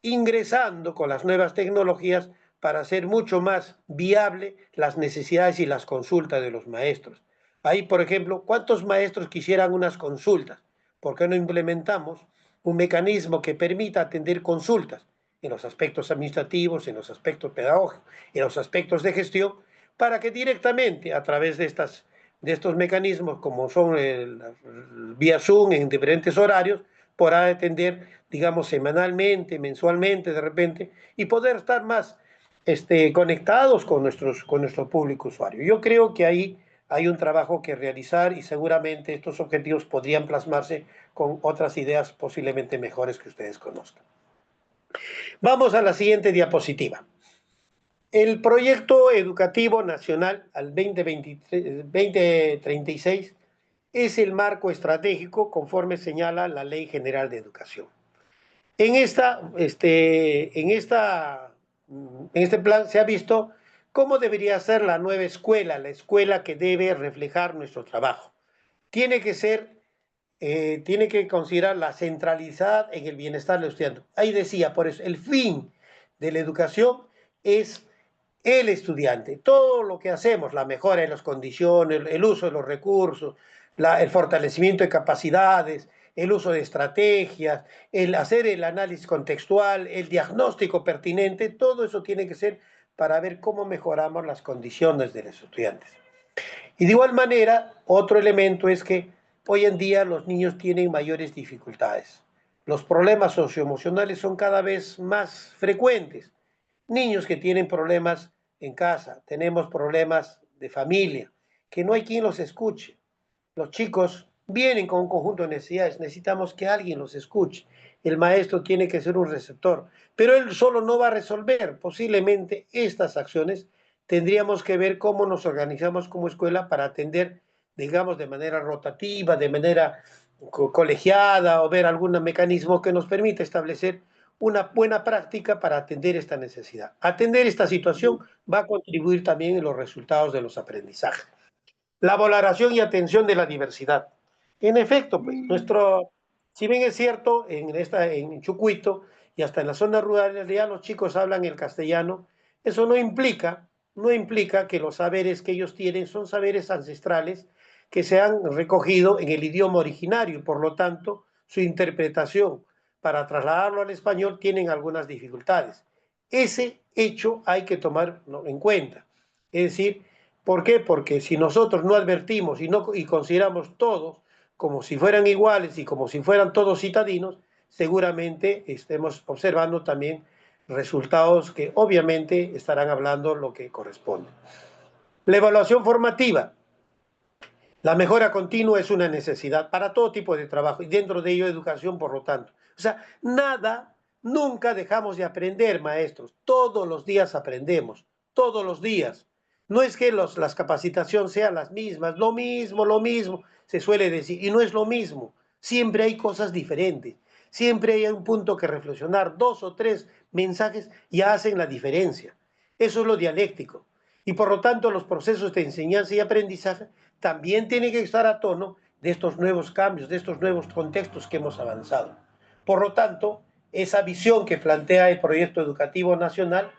ingresando con las nuevas tecnologías para hacer mucho más viable las necesidades y las consultas de los maestros. Ahí, por ejemplo, ¿cuántos maestros quisieran unas consultas? ¿Por qué no implementamos un mecanismo que permita atender consultas en los aspectos administrativos, en los aspectos pedagógicos, en los aspectos de gestión, para que directamente a través de estos mecanismos, como son vía Zoom en diferentes horarios, podrá atender, digamos, semanalmente, mensualmente, de repente, y poder estar más conectados con nuestro público usuario. Yo creo que ahí hay un trabajo que realizar y seguramente estos objetivos podrían plasmarse con otras ideas posiblemente mejores que ustedes conozcan. Vamos a la siguiente diapositiva. El proyecto educativo nacional al 2036 es el marco estratégico conforme señala la Ley General de Educación. En este plan se ha visto cómo debería ser la nueva escuela, la escuela que debe reflejar nuestro trabajo. Tiene que ser, tiene que considerar la centralidad en el bienestar del estudiante. Ahí decía, por eso, el fin de la educación es el estudiante. Todo lo que hacemos, la mejora en las condiciones, el uso de los recursos, el fortalecimiento de capacidades, el uso de estrategias, el hacer el análisis contextual, el diagnóstico pertinente, todo eso tiene que ser para ver cómo mejoramos las condiciones de los estudiantes. Y de igual manera, otro elemento es que hoy en día los niños tienen mayores dificultades. Los problemas socioemocionales son cada vez más frecuentes. Niños que tienen problemas en casa, tenemos problemas de familia, que no hay quien los escuche. Los chicos vienen con un conjunto de necesidades, necesitamos que alguien los escuche. El maestro tiene que ser un receptor, pero él solo no va a resolver. Posiblemente estas acciones tendríamos que ver cómo nos organizamos como escuela para atender, digamos, de manera rotativa, de manera colegiada, o ver algún mecanismo que nos permita establecer una buena práctica para atender esta necesidad. Atender esta situación va a contribuir también en los resultados de los aprendizajes. La valoración y atención de la diversidad. En efecto, pues, si bien es cierto, en Chucuito y hasta en las zonas rurales ya los chicos hablan el castellano, eso no implica que los saberes que ellos tienen son saberes ancestrales que se han recogido en el idioma originario y por lo tanto su interpretación para trasladarlo al español tienen algunas dificultades. Ese hecho hay que tomarlo en cuenta. Es decir, ¿por qué? Porque si nosotros no advertimos y consideramos todos como si fueran iguales y como si fueran todos citadinos, seguramente estemos observando también resultados que obviamente estarán hablando lo que corresponde. La evaluación formativa. La mejora continua es una necesidad para todo tipo de trabajo y dentro de ello educación, por lo tanto. O sea, nunca dejamos de aprender, maestros. Todos los días aprendemos, todos los días. No es que las capacitaciones sean las mismas, lo mismo, se suele decir, y no es lo mismo. Siempre hay cosas diferentes, siempre hay un punto que reflexionar, 2 o 3 mensajes ya hacen la diferencia. Eso es lo dialéctico. Y por lo tanto los procesos de enseñanza y aprendizaje también tienen que estar a tono de estos nuevos cambios, de estos nuevos contextos que hemos avanzado. Por lo tanto, esa visión que plantea el proyecto educativo nacional,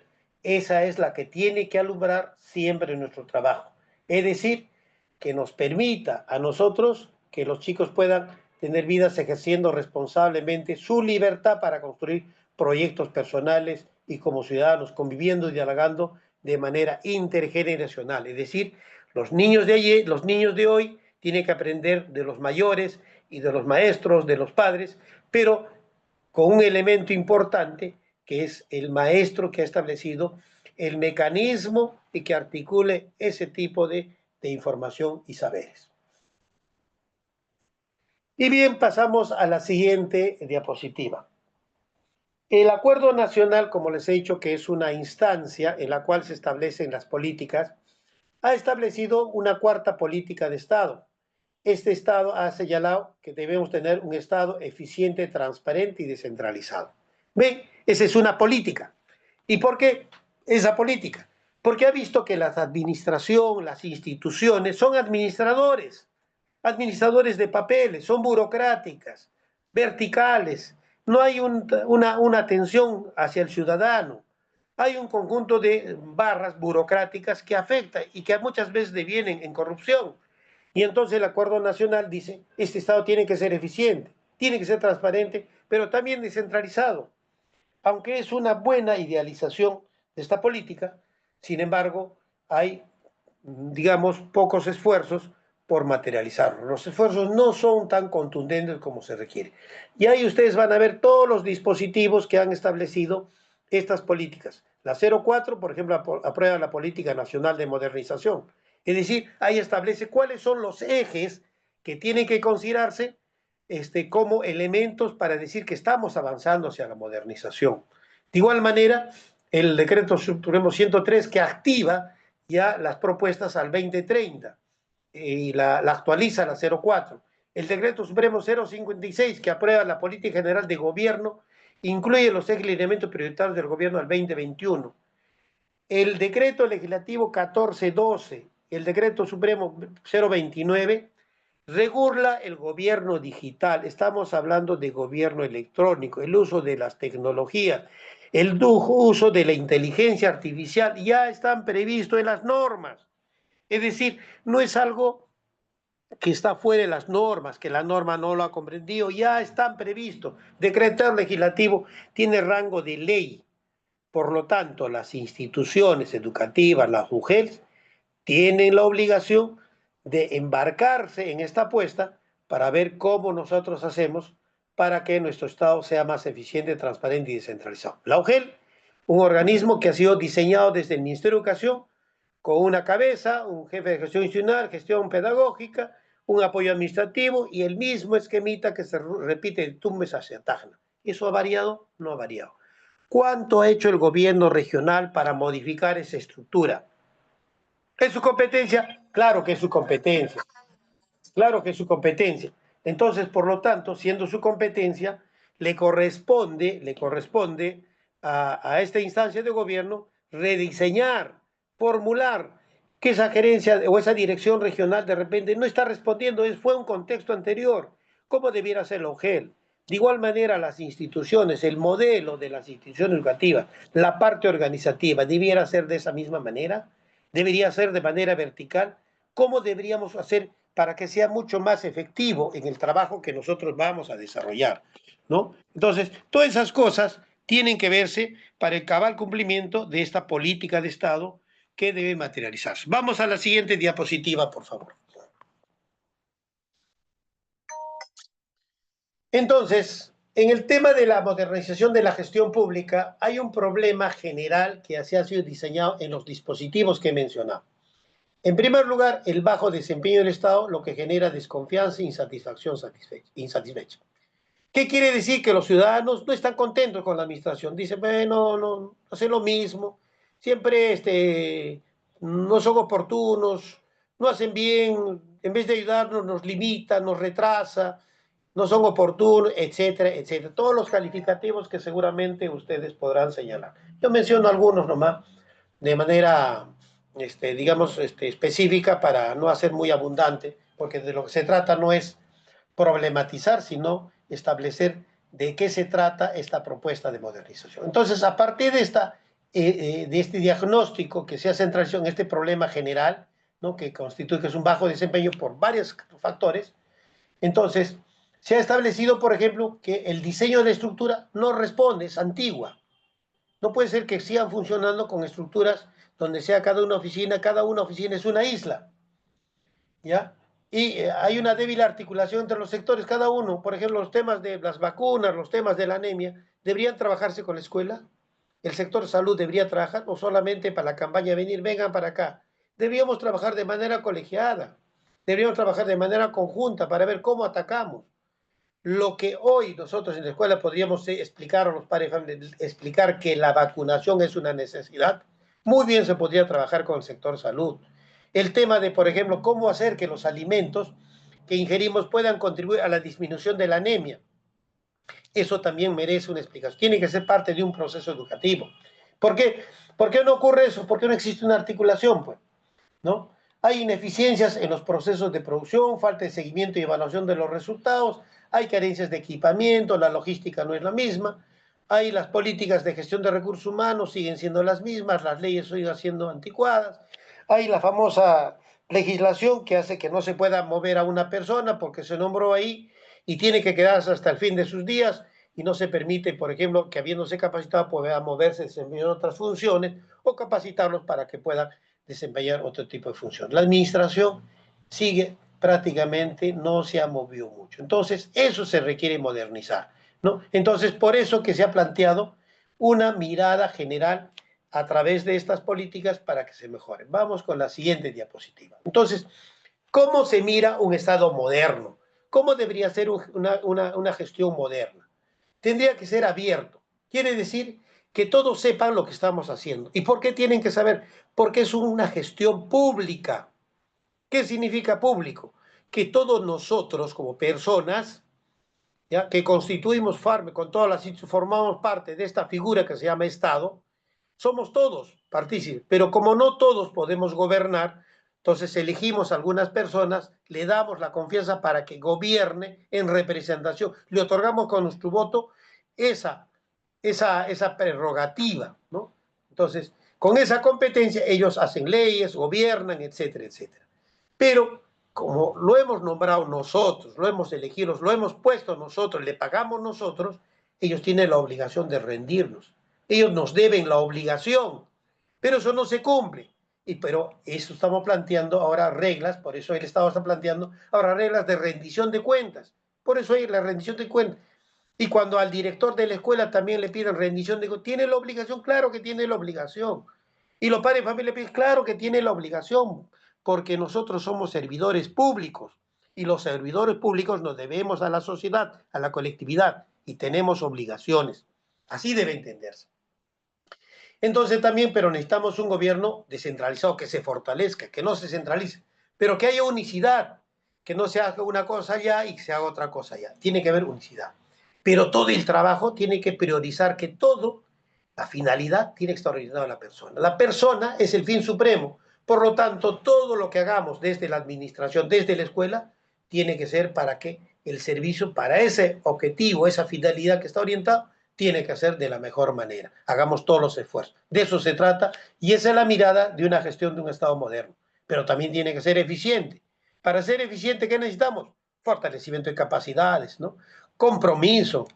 esa es la que tiene que alumbrar siempre nuestro trabajo. Es decir, que nos permita a nosotros que los chicos puedan tener vidas ejerciendo responsablemente su libertad para construir proyectos personales y como ciudadanos conviviendo y dialogando de manera intergeneracional. Es decir, los niños de ayer, los niños de hoy tienen que aprender de los mayores y de los maestros, de los padres, pero con un elemento importante que es el maestro que ha establecido el mecanismo y que articule ese tipo de información y saberes. Y bien, pasamos a la siguiente diapositiva. El Acuerdo Nacional, como les he dicho, que es una instancia en la cual se establecen las políticas, ha establecido una cuarta política de Estado. Este Estado ha señalado que debemos tener un Estado eficiente, transparente y descentralizado. ¿Ven? Esa es una política. ¿Y por qué esa política? Porque ha visto que la administración, las instituciones son administradores de papeles, son burocráticas, verticales, no hay una atención hacia el ciudadano. Hay un conjunto de barras burocráticas que afectan y que muchas veces devienen en corrupción. Y entonces el Acuerdo Nacional dice, este Estado tiene que ser eficiente, tiene que ser transparente, pero también descentralizado. Aunque es una buena idealización de esta política, sin embargo, hay, digamos, pocos esfuerzos por materializarlo. Los esfuerzos no son tan contundentes como se requiere. Y ahí ustedes van a ver todos los dispositivos que han establecido estas políticas. La 04, por ejemplo, aprueba la Política Nacional de Modernización. Es decir, ahí establece cuáles son los ejes que tienen que considerarse como elementos para decir que estamos avanzando hacia la modernización. De igual manera, el decreto supremo 103 que activa ya las propuestas al 2030 y la actualiza la 04. El decreto supremo 056 que aprueba la política general de gobierno incluye los ejes lineamientos prioritarios del gobierno al 2021. El decreto legislativo 1412, el decreto supremo 029 regula el gobierno digital. Estamos hablando de gobierno electrónico, el uso de las tecnologías, el uso de la inteligencia artificial, ya están previstos en las normas. Es decir, no es algo que está fuera de las normas, que la norma no lo ha comprendido, ya están previstos. Decreto legislativo tiene rango de ley. Por lo tanto, las instituciones educativas, las UGELs, tienen la obligación de embarcarse en esta apuesta para ver cómo nosotros hacemos para que nuestro Estado sea más eficiente, transparente y descentralizado. La UGEL, un organismo que ha sido diseñado desde el Ministerio de Educación con una cabeza, un jefe de gestión institucional, gestión pedagógica, un apoyo administrativo y el mismo esquemita que se repite de Tumbes hacia Tacna. ¿Eso ha variado? No ha variado. ¿Cuánto ha hecho el gobierno regional para modificar esa estructura? ¿Es su competencia? Claro que es su competencia. Claro que es su competencia. Entonces, por lo tanto, siendo su competencia, le corresponde a esta instancia de gobierno rediseñar, formular que esa gerencia o esa dirección regional de repente no está respondiendo, fue un contexto anterior. ¿Cómo debiera ser la OGEL? De igual manera, las instituciones, el modelo de las instituciones educativas, la parte organizativa, debiera ser de esa misma manera, debería ser de manera vertical. ¿Cómo deberíamos hacer para que sea mucho más efectivo en el trabajo que nosotros vamos a desarrollar, ¿no? Entonces, todas esas cosas tienen que verse para el cabal cumplimiento de esta política de Estado que debe materializarse. Vamos a la siguiente diapositiva, por favor. Entonces, en el tema de la modernización de la gestión pública, hay un problema general que así ha sido diseñado en los dispositivos que he mencionado. En primer lugar, el bajo desempeño del Estado, lo que genera desconfianza e insatisfacción insatisfecha. ¿Qué quiere decir? Que los ciudadanos no están contentos con la administración. Dicen, bueno, no, hace lo mismo, siempre no son oportunos, no hacen bien, en vez de ayudarnos nos limita, nos retrasa, no son oportunos, etcétera, etcétera. Todos los calificativos que seguramente ustedes podrán señalar. Yo menciono algunos nomás de manera, digamos, específica para no hacer muy abundante, porque de lo que se trata no es problematizar, sino establecer de qué se trata esta propuesta de modernización. Entonces, a partir de este diagnóstico que se hace en transición, este problema general, ¿no? Que constituye que es un bajo desempeño por varios factores, entonces se ha establecido, por ejemplo, que el diseño de la estructura no responde, es antigua. No puede ser que sigan funcionando con estructuras donde sea cada una oficina es una isla, ¿ya? Y hay una débil articulación entre los sectores, cada uno, por ejemplo, los temas de las vacunas, los temas de la anemia, deberían trabajarse con la escuela, el sector salud debería trabajar, no solamente para la campaña venir, vengan para acá, deberíamos trabajar de manera colegiada, deberíamos trabajar de manera conjunta para ver cómo atacamos. Lo que hoy nosotros en la escuela podríamos explicar a los padres, explicar que la vacunación es una necesidad, muy bien se podría trabajar con el sector salud. El tema de, por ejemplo, cómo hacer que los alimentos que ingerimos puedan contribuir a la disminución de la anemia. Eso también merece una explicación. Tiene que ser parte de un proceso educativo. ¿Por qué? ¿Por qué no ocurre eso? ¿Por qué no existe una articulación? Pues, ¿no? Hay ineficiencias en los procesos de producción, falta de seguimiento y evaluación de los resultados, hay carencias de equipamiento, la logística no es la misma, hay las políticas de gestión de recursos humanos, siguen siendo las mismas, las leyes siguen siendo anticuadas, hay la famosa legislación que hace que no se pueda mover a una persona porque se nombró ahí y tiene que quedarse hasta el fin de sus días y no se permite, por ejemplo, que habiéndose capacitado pueda moverse, desempeñar otras funciones o capacitarlos para que puedan desempeñar otro tipo de función. La administración sigue prácticamente, no se ha movido mucho. Entonces, eso se requiere modernizar, ¿no? Entonces, por eso que se ha planteado una mirada general a través de estas políticas para que se mejoren. Vamos con la siguiente diapositiva. Entonces, ¿cómo se mira un Estado moderno? ¿Cómo debería ser una gestión moderna? Tendría que ser abierto. Quiere decir que todos sepan lo que estamos haciendo. ¿Y por qué tienen que saber? Porque es una gestión pública. ¿Qué significa público? Que todos nosotros como personas, ¿ya? Que constituimos FARME, con todas las formamos parte de esta figura que se llama Estado, somos todos partícipes, pero como no todos podemos gobernar, entonces elegimos a algunas personas, le damos la confianza para que gobierne en representación, le otorgamos con nuestro voto esa, esa prerrogativa, ¿no? Entonces, con esa competencia ellos hacen leyes, gobiernan, etcétera, etcétera. Pero como lo hemos nombrado nosotros, lo hemos elegido, lo hemos puesto nosotros, le pagamos nosotros, ellos tienen la obligación de rendirnos. Ellos nos deben la obligación, pero eso no se cumple. Pero eso estamos planteando ahora reglas, por eso el Estado está planteando ahora reglas de rendición de cuentas. Por eso hay la rendición de cuentas. Y cuando al director de la escuela también le piden rendición de cuentas, ¿tiene la obligación? Claro que tiene la obligación. Y los padres de familia piden, claro que tiene la obligación, porque nosotros somos servidores públicos y los servidores públicos nos debemos a la sociedad, a la colectividad y tenemos obligaciones. Así debe entenderse. Entonces también, pero necesitamos un gobierno descentralizado que se fortalezca, que no se centralice, pero que haya unicidad, que no se haga una cosa allá y que se haga otra cosa allá. Tiene que haber unicidad. Pero todo el trabajo tiene que priorizar que todo, la finalidad, tiene que estar orientada a la persona. La persona es el fin supremo. Por lo tanto, todo lo que hagamos desde la administración, desde la escuela, tiene que ser para que el servicio, para ese objetivo, esa finalidad que está orientada, tiene que hacer de la mejor manera. Hagamos todos los esfuerzos. De eso se trata y esa es la mirada de una gestión de un Estado moderno. Pero también tiene que ser eficiente. Para ser eficiente, ¿qué necesitamos? Fortalecimiento de capacidades, ¿no? Compromiso,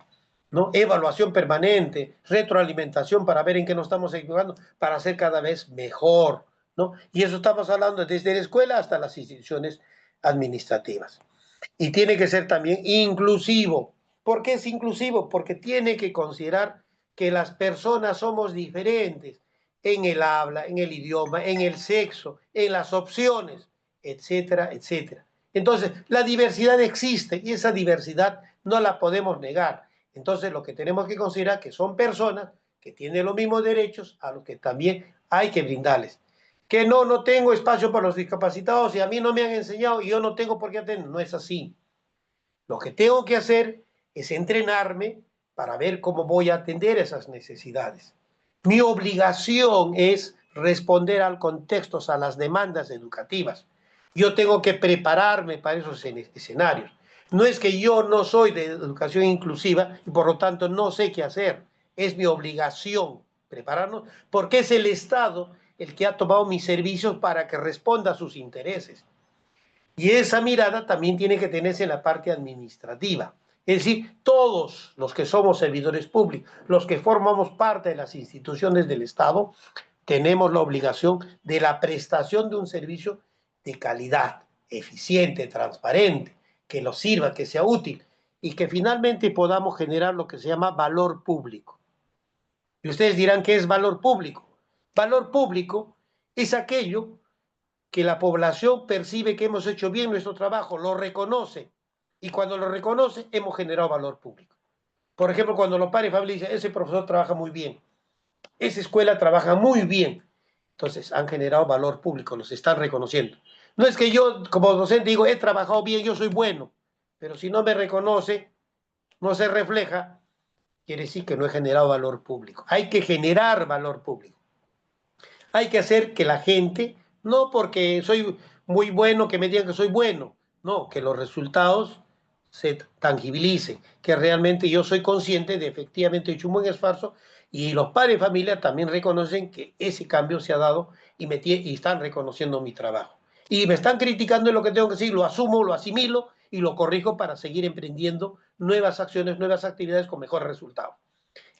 ¿no? Evaluación permanente, retroalimentación para ver en qué nos estamos equivocando, para ser cada vez mejor, ¿no? Y eso estamos hablando desde la escuela hasta las instituciones administrativas. Y tiene que ser también inclusivo. ¿Por qué es inclusivo? Porque tiene que considerar que las personas somos diferentes en el habla, en el idioma, en el sexo, en las opciones, etcétera, etcétera. Entonces, la diversidad existe y esa diversidad no la podemos negar. Entonces, lo que tenemos que considerar que son personas que tienen los mismos derechos a los que también hay que brindarles. Que no tengo espacio para los discapacitados y a mí no me han enseñado y yo no tengo por qué atender. No es así. Lo que tengo que hacer es entrenarme para ver cómo voy a atender esas necesidades. Mi obligación es responder al contexto, a las demandas educativas. Yo tengo que prepararme para esos escenarios. No es que yo no soy de educación inclusiva y por lo tanto no sé qué hacer. Es mi obligación prepararnos porque es el Estado el que ha tomado mis servicios para que responda a sus intereses. Y esa mirada también tiene que tenerse en la parte administrativa. Es decir, todos los que somos servidores públicos, los que formamos parte de las instituciones del Estado, tenemos la obligación de la prestación de un servicio de calidad, eficiente, transparente, que nos sirva, que sea útil y que finalmente podamos generar lo que se llama valor público. Y ustedes dirán, ¿qué es valor público? Valor público es aquello que la población percibe que hemos hecho bien nuestro trabajo, lo reconoce. Y cuando lo reconoce, hemos generado valor público. Por ejemplo, cuando los padres de familia dicen, ese profesor trabaja muy bien, esa escuela trabaja muy bien. Entonces, han generado valor público, los están reconociendo. No es que yo, como docente, digo, he trabajado bien, yo soy bueno, pero si no me reconoce, no se refleja, quiere decir que no he generado valor público. Hay que generar valor público. Hay que hacer que la gente, no porque soy muy bueno, que me digan que soy bueno, no, que los resultados se tangibilicen, que realmente yo soy consciente de efectivamente he hecho un buen esfuerzo y los padres de familia también reconocen que ese cambio se ha dado y están reconociendo mi trabajo. Y me están criticando en lo que tengo que decir, lo asumo, lo asimilo y lo corrijo para seguir emprendiendo nuevas acciones, nuevas actividades con mejores resultados.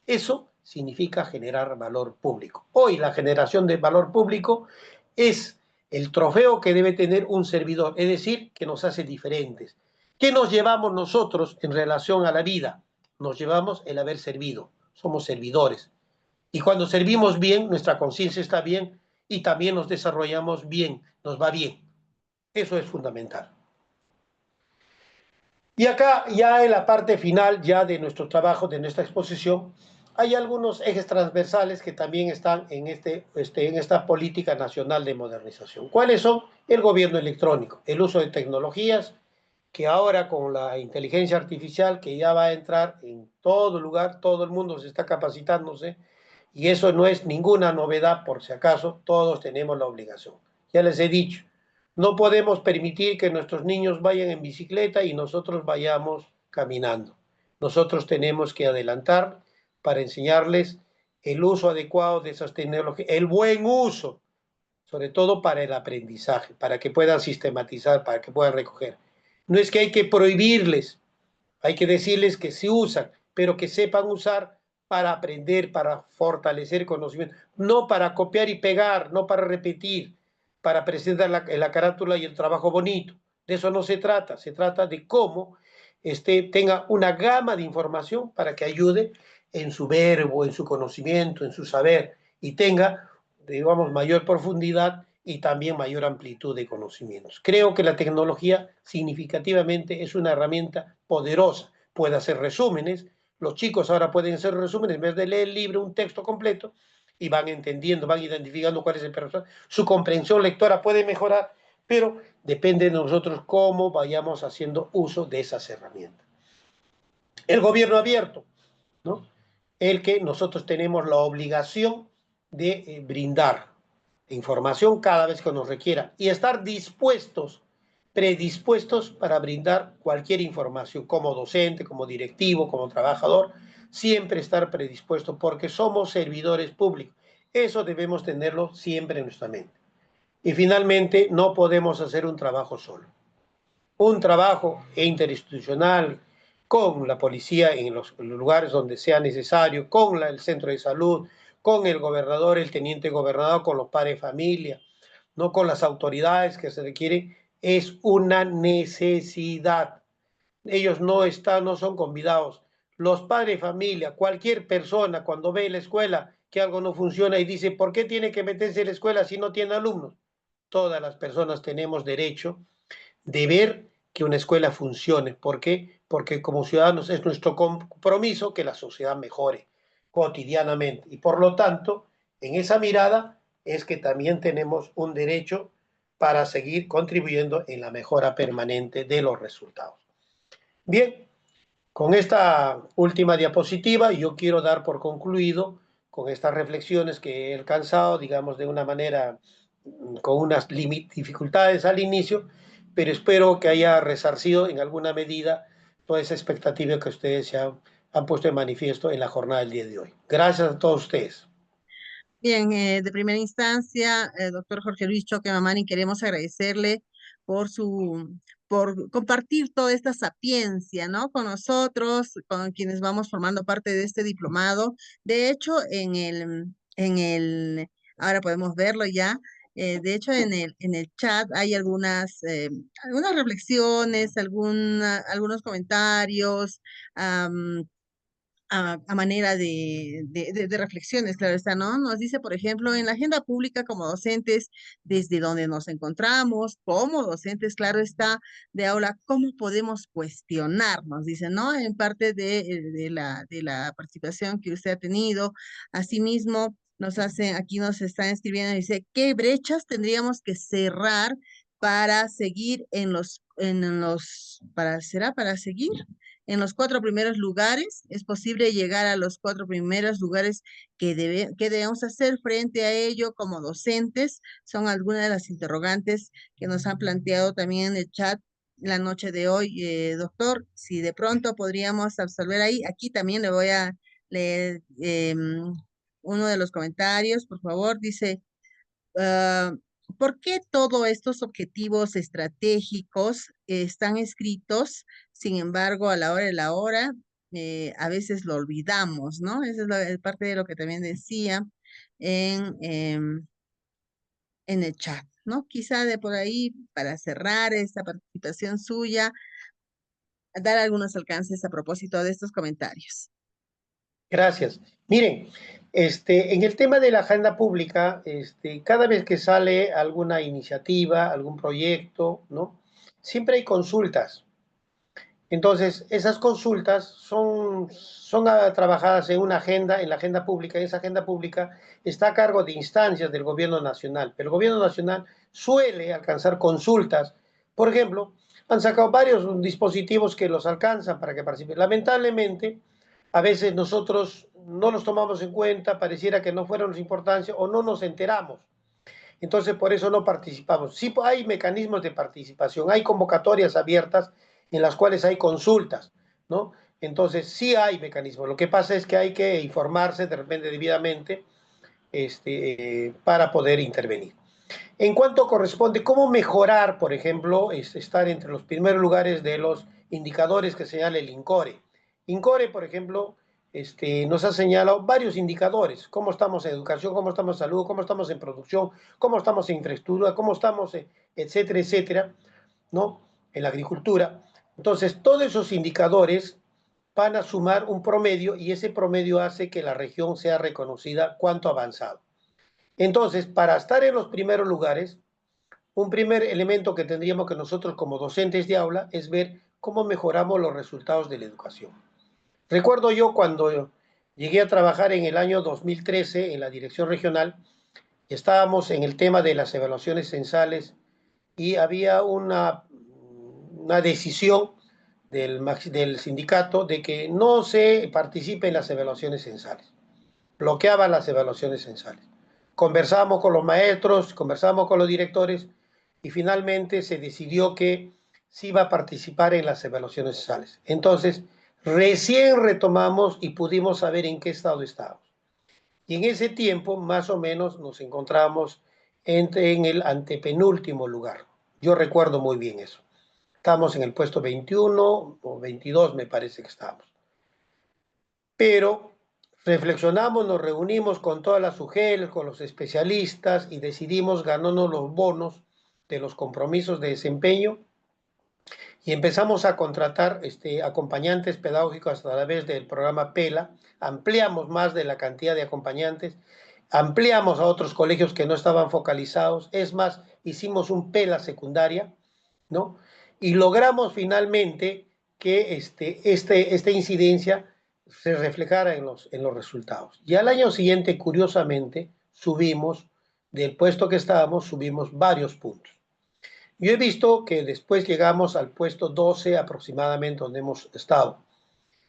Eso significa generar valor público. Hoy la generación de valor público es el trofeo que debe tener un servidor, es decir, que nos hace diferentes. ¿Qué nos llevamos nosotros en relación a la vida? Nos llevamos el haber servido, somos servidores. Y cuando servimos bien, nuestra conciencia está bien y también nos desarrollamos bien, nos va bien. Eso es fundamental. Y acá, ya en la parte final ya de nuestro trabajo, de nuestra exposición, hay algunos ejes transversales que también están en esta política nacional de modernización. ¿Cuáles son? El gobierno electrónico, el uso de tecnologías, que ahora con la inteligencia artificial, que ya va a entrar en todo lugar, todo el mundo se está capacitándose, y eso no es ninguna novedad, por si acaso, todos tenemos la obligación. Ya les he dicho, no podemos permitir que nuestros niños vayan en bicicleta y nosotros vayamos caminando. Nosotros tenemos que adelantar para enseñarles el uso adecuado de esas tecnologías, el buen uso, sobre todo para el aprendizaje, para que puedan sistematizar, para que puedan recoger. No es que hay que prohibirles, hay que decirles que se usan, pero que sepan usar para aprender, para fortalecer conocimiento, no para copiar y pegar, no para repetir, para presentar la carátula y el trabajo bonito. De eso no se trata de cómo tenga una gama de información para que ayude en su verbo, en su conocimiento, en su saber, y tenga, digamos, mayor profundidad y también mayor amplitud de conocimientos. Creo que la tecnología significativamente es una herramienta poderosa. Puede hacer resúmenes. Los chicos ahora pueden hacer resúmenes en vez de leer el libro, un texto completo, y van entendiendo, van identificando cuál es el personaje. Su comprensión lectora puede mejorar, pero depende de nosotros cómo vayamos haciendo uso de esas herramientas. El gobierno abierto, ¿no? El que nosotros tenemos la obligación de brindar información cada vez que nos requiera y estar dispuestos, predispuestos para brindar cualquier información, como docente, como directivo, como trabajador, siempre estar predispuesto porque somos servidores públicos. Eso debemos tenerlo siempre en nuestra mente. Y finalmente, no podemos hacer un trabajo solo. Un trabajo interinstitucional con la policía en los lugares donde sea necesario, con el centro de salud, con el gobernador, el teniente gobernador, con los padres de familia, no con las autoridades que se requieren, es una necesidad. Ellos no están, no son convidados. Los padres de familia, cualquier persona, cuando ve en la escuela que algo no funciona y dice, ¿por qué tiene que meterse en la escuela si no tiene alumnos? Todas las personas tenemos derecho de ver que una escuela funcione. ¿Por qué? Porque como ciudadanos es nuestro compromiso que la sociedad mejore cotidianamente. Y por lo tanto, en esa mirada es que también tenemos un derecho para seguir contribuyendo en la mejora permanente de los resultados. Bien, con esta última diapositiva yo quiero dar por concluido con estas reflexiones que he alcanzado, digamos, de una manera con unas dificultades al inicio, pero espero que haya resarcido en alguna medida toda esa expectativa que ustedes han puesto en manifiesto en la jornada del día de hoy. Gracias a todos ustedes.
Bien, de primera instancia, doctor Jorge Luis Choque Mamani, queremos agradecerle por por compartir toda esta sapiencia, ¿no? Con nosotros, con quienes vamos formando parte de este diplomado. De hecho, ahora podemos verlo ya. De hecho, en el chat hay algunas reflexiones, algunos comentarios, a manera de reflexiones, claro está, ¿no? Nos dice, por ejemplo, en la agenda pública como docentes, desde donde nos encontramos, como docentes, claro está, de aula, ¿cómo podemos cuestionarnos? Dice, ¿no? En parte de la participación que usted ha tenido. Asimismo, aquí nos están escribiendo, dice, ¿qué brechas tendríamos que cerrar para seguir para seguir en los cuatro primeros lugares? ¿Es posible llegar a los cuatro primeros lugares que debemos hacer frente a ello como docentes? Son algunas de las interrogantes que nos han planteado también en el chat la noche de hoy, doctor. Si de pronto podríamos absolver ahí, aquí también le voy a leer uno de los comentarios, por favor. Dice, ah, ¿por qué todos estos objetivos estratégicos están escritos? Sin embargo, a la hora de la hora, a veces lo olvidamos, ¿no? Esa es parte de lo que también decía en, em, en el chat, ¿no? Quizá de por ahí, para cerrar esta participación suya, dar algunos alcances a propósito de estos comentarios.
Gracias. Miren, en el tema de la agenda pública, cada vez que sale alguna iniciativa, algún proyecto, ¿no? Siempre hay consultas. Entonces, esas consultas son trabajadas en una agenda, en la agenda pública. Esa agenda pública está a cargo de instancias del gobierno nacional, pero el gobierno nacional suele alcanzar consultas. Por ejemplo, han sacado varios dispositivos que los alcanzan para que participen. Lamentablemente, a veces nosotros no los tomamos en cuenta, pareciera que no fueron de importancia o no nos enteramos. Entonces, por eso no participamos. Sí hay mecanismos de participación, hay convocatorias abiertas en las cuales hay consultas, ¿no? Entonces, sí hay mecanismos. Lo que pasa es que hay que informarse de repente debidamente para poder intervenir. En cuanto corresponde, ¿cómo mejorar, por ejemplo, estar entre los primeros lugares de los indicadores que señala el INCORE? INCORE, por ejemplo, nos ha señalado varios indicadores, cómo estamos en educación, cómo estamos en salud, cómo estamos en producción, cómo estamos en infraestructura, cómo estamos, etcétera, etcétera, ¿no? En la agricultura. Entonces, todos esos indicadores van a sumar un promedio y ese promedio hace que la región sea reconocida cuánto ha avanzado. Entonces, para estar en los primeros lugares, un primer elemento que tendríamos que nosotros como docentes de aula es ver cómo mejoramos los resultados de la educación. Recuerdo yo cuando llegué a trabajar en el año 2013 en la dirección regional, estábamos en el tema de las evaluaciones censales y había una decisión del sindicato de que no se participe en las evaluaciones censales. Bloqueaban las evaluaciones censales. Conversamos con los maestros, conversamos con los directores y finalmente se decidió que sí iba a participar en las evaluaciones censales. Entonces, recién retomamos y pudimos saber en qué estado estábamos. Y en ese tiempo, más o menos, nos encontramos en el antepenúltimo lugar. Yo recuerdo muy bien eso. Estamos en el puesto 21 o 22, me parece que estamos. Pero reflexionamos, nos reunimos con todas las UGEL, con los especialistas y decidimos ganarnos los bonos de los compromisos de desempeño y empezamos a contratar acompañantes pedagógicos a través del programa PELA, ampliamos más de la cantidad de acompañantes, ampliamos a otros colegios que no estaban focalizados, es más, hicimos un PELA secundaria, ¿no? Y logramos finalmente que esta incidencia se reflejara en los resultados. Y al año siguiente, curiosamente, subimos, del puesto que estábamos, subimos varios puntos. Yo he visto que después llegamos al puesto 12 aproximadamente donde hemos estado.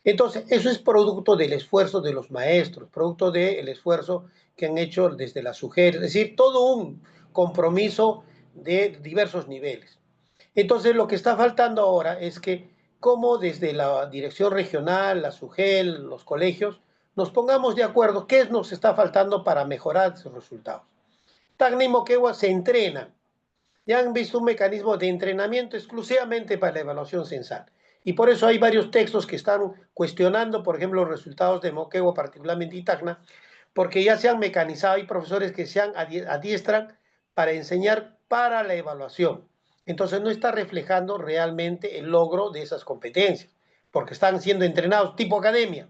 Entonces, eso es producto del esfuerzo de los maestros, producto del esfuerzo que han hecho desde las UGEL, es decir, todo un compromiso de diversos niveles. Entonces, lo que está faltando ahora es que, como desde la dirección regional, la SUGEL, los colegios, nos pongamos de acuerdo qué nos está faltando para mejorar esos resultados. Tacna y Moquegua se entrenan. Ya han visto un mecanismo de entrenamiento exclusivamente para la evaluación censal. Y por eso hay varios textos que están cuestionando, por ejemplo, los resultados de Moquegua, particularmente y Tacna, porque ya se han mecanizado, hay profesores que se adiestran para enseñar para la evaluación. Entonces no está reflejando realmente el logro de esas competencias, porque están siendo entrenados tipo academia.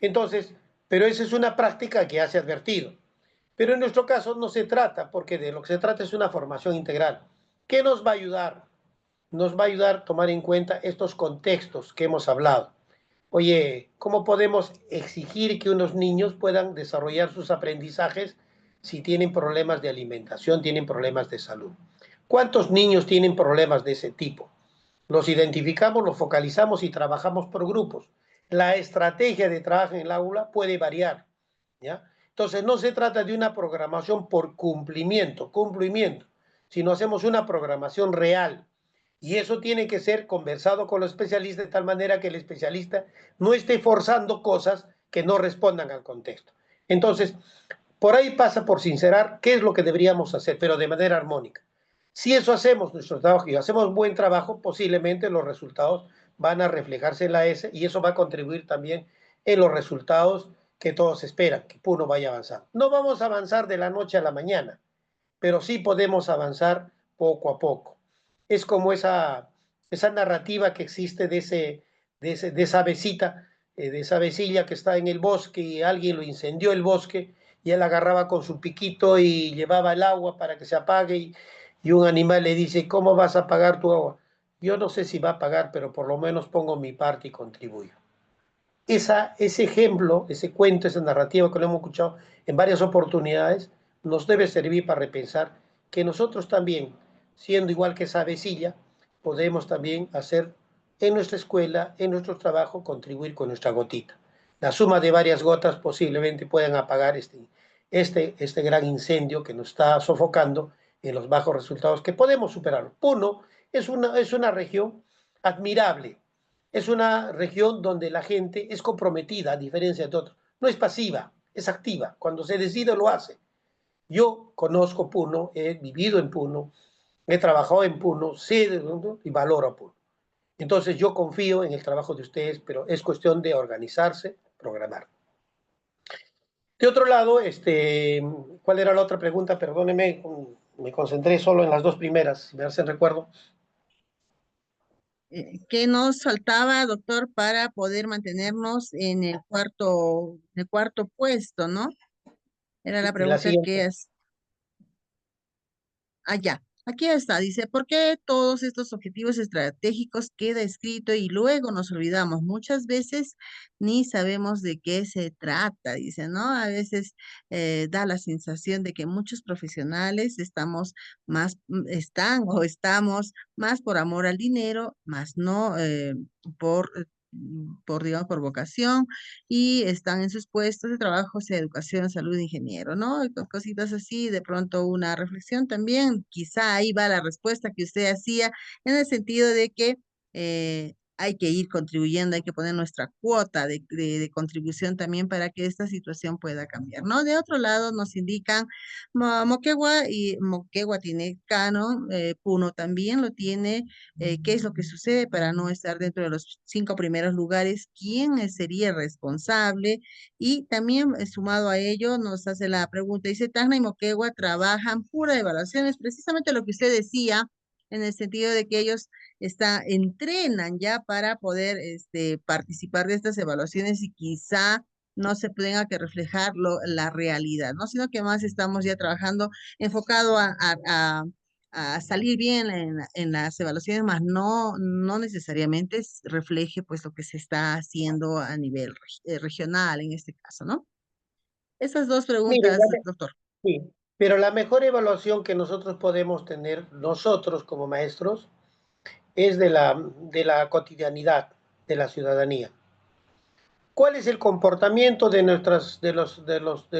Entonces, pero esa es una práctica que ya se ha advertido. Pero en nuestro caso no se trata, porque de lo que se trata es una formación integral. ¿Qué nos va a ayudar? Nos va a ayudar a tomar en cuenta estos contextos que hemos hablado. Oye, ¿cómo podemos exigir que unos niños puedan desarrollar sus aprendizajes si tienen problemas de alimentación, tienen problemas de salud? ¿Cuántos niños tienen problemas de ese tipo? Los identificamos, los focalizamos y trabajamos por grupos. La estrategia de trabajo en el aula puede variar, ¿ya? Entonces, no se trata de una programación por cumplimiento, sino hacemos una programación real. Y eso tiene que ser conversado con los especialistas de tal manera que el especialista no esté forzando cosas que no respondan al contexto. Entonces, por ahí pasa por sincerar qué es lo que deberíamos hacer, pero de manera armónica. Si eso hacemos nuestro trabajo y hacemos buen trabajo, posiblemente los resultados van a reflejarse en la S y eso va a contribuir también en los resultados que todos esperan, que uno vaya a avanzar. No vamos a avanzar de la noche a la mañana, pero sí podemos avanzar poco a poco. Es como esa narrativa que existe de esa avecita, de esa avecilla que está en el bosque y alguien lo incendió el bosque y él agarraba con su piquito y llevaba el agua para que se apague y un animal le dice, ¿cómo vas a apagar tu agua? Yo no sé si va a apagar, pero por lo menos pongo mi parte y contribuyo. Ese ejemplo, ese cuento, esa narrativa que lo hemos escuchado en varias oportunidades, nos debe servir para repensar que nosotros también, siendo igual que esa avecilla, podemos también hacer en nuestra escuela, en nuestro trabajo, contribuir con nuestra gotita. La suma de varias gotas posiblemente puedan apagar este gran incendio que nos está sofocando en los bajos resultados que podemos superar. Puno es una región admirable, es una región donde la gente es comprometida, a diferencia de otros. No es pasiva, es activa. Cuando se decide, lo hace. Yo conozco Puno, he vivido en Puno, he trabajado en Puno, sé de Puno y valoro a Puno. Entonces yo confío en el trabajo de ustedes, pero es cuestión de organizarse, programar. De otro lado, ¿cuál era la otra pregunta? Perdóneme, me concentré solo en las dos primeras, si me hacen recuerdo.
¿Qué nos faltaba, doctor, para poder mantenernos en el cuarto puesto, ¿no? Era la
Y la
pregunta
siguiente.
que es allá. Aquí está, dice, ¿por qué todos estos objetivos estratégicos queda escrito y luego nos olvidamos? Muchas veces ni sabemos de qué se trata, dice, ¿no? A veces da la sensación de que muchos profesionales estamos más por amor al dinero, más no por... digamos, por vocación, y están en sus puestos de trabajo, sea educación, salud, ingeniero, ¿no? Y cositas así, de pronto una reflexión también, quizá ahí va la respuesta que usted hacía, en el sentido de que hay que ir contribuyendo, hay que poner nuestra cuota de contribución también para que esta situación pueda cambiar, ¿no? De otro lado nos indican Moquegua tiene canon, Puno también lo tiene, qué es lo que sucede para no estar dentro de los 5 primeros lugares, quién sería responsable, y también sumado a ello nos hace la pregunta, dice, Tacna y Moquegua trabajan pura evaluaciones, precisamente lo que usted decía, en el sentido de que ellos entrenan ya para poder participar de estas evaluaciones y quizá no se tenga que reflejar la realidad, ¿no? Sino que más estamos ya trabajando enfocado a salir bien en las evaluaciones, más no necesariamente refleje pues lo que se está haciendo a nivel regional en este caso, ¿no? Esas dos
Mire,
preguntas, doctor.
sí, pero la mejor evaluación que nosotros podemos tener, nosotros como maestros, es de la cotidianidad de la ciudadanía. ¿Cuál es el comportamiento de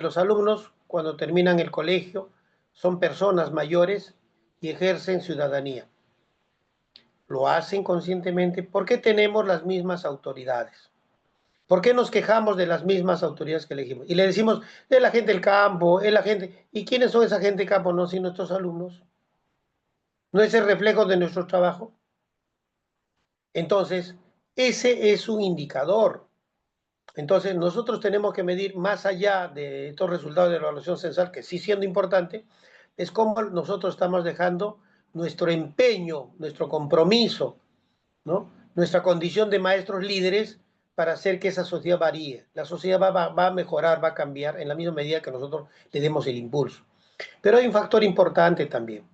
los alumnos cuando terminan el colegio? Son personas mayores y ejercen ciudadanía. Lo hacen conscientemente porque tenemos las mismas autoridades. ¿Por qué nos quejamos de las mismas autoridades que elegimos? Y le decimos, es la gente del campo, es la gente. ¿Y quiénes son esa gente del campo? No, si nuestros alumnos. ¿No es el reflejo de nuestro trabajo? Entonces, ese es un indicador. Entonces, nosotros tenemos que medir más allá de estos resultados de evaluación censal, que sí siendo importante, es cómo nosotros estamos dejando nuestro empeño, nuestro compromiso, ¿no? Nuestra condición de maestros líderes para hacer que esa sociedad varíe. La sociedad va a mejorar, va a cambiar en la misma medida que nosotros le demos el impulso. Pero hay un factor importante también.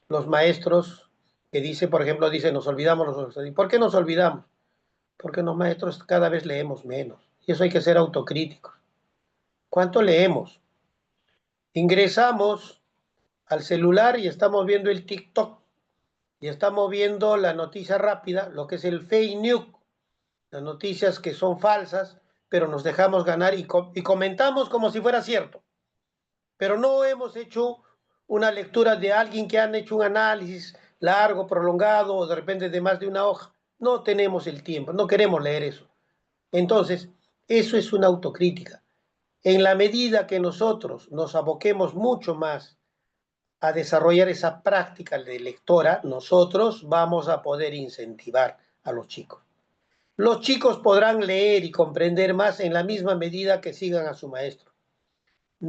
Los maestros que dice, por ejemplo, dice, nos olvidamos nosotros. ¿Por qué nos olvidamos? Porque los maestros cada vez leemos menos. Y eso hay que ser autocríticos. ¿Cuánto leemos? Ingresamos al celular y estamos viendo el TikTok y estamos viendo la noticia rápida, lo que es el fake news, las noticias que son falsas, pero nos dejamos ganar y comentamos como si fuera cierto. Pero no hemos hecho una lectura de alguien que han hecho un análisis largo, prolongado, o de repente de más de una hoja. No tenemos el tiempo, no queremos leer eso. Entonces, eso es una autocrítica. En la medida que nosotros nos aboquemos mucho más a desarrollar esa práctica de lectora, nosotros vamos a poder incentivar a los chicos. Los chicos podrán leer y comprender más en la misma medida que sigan a su maestro.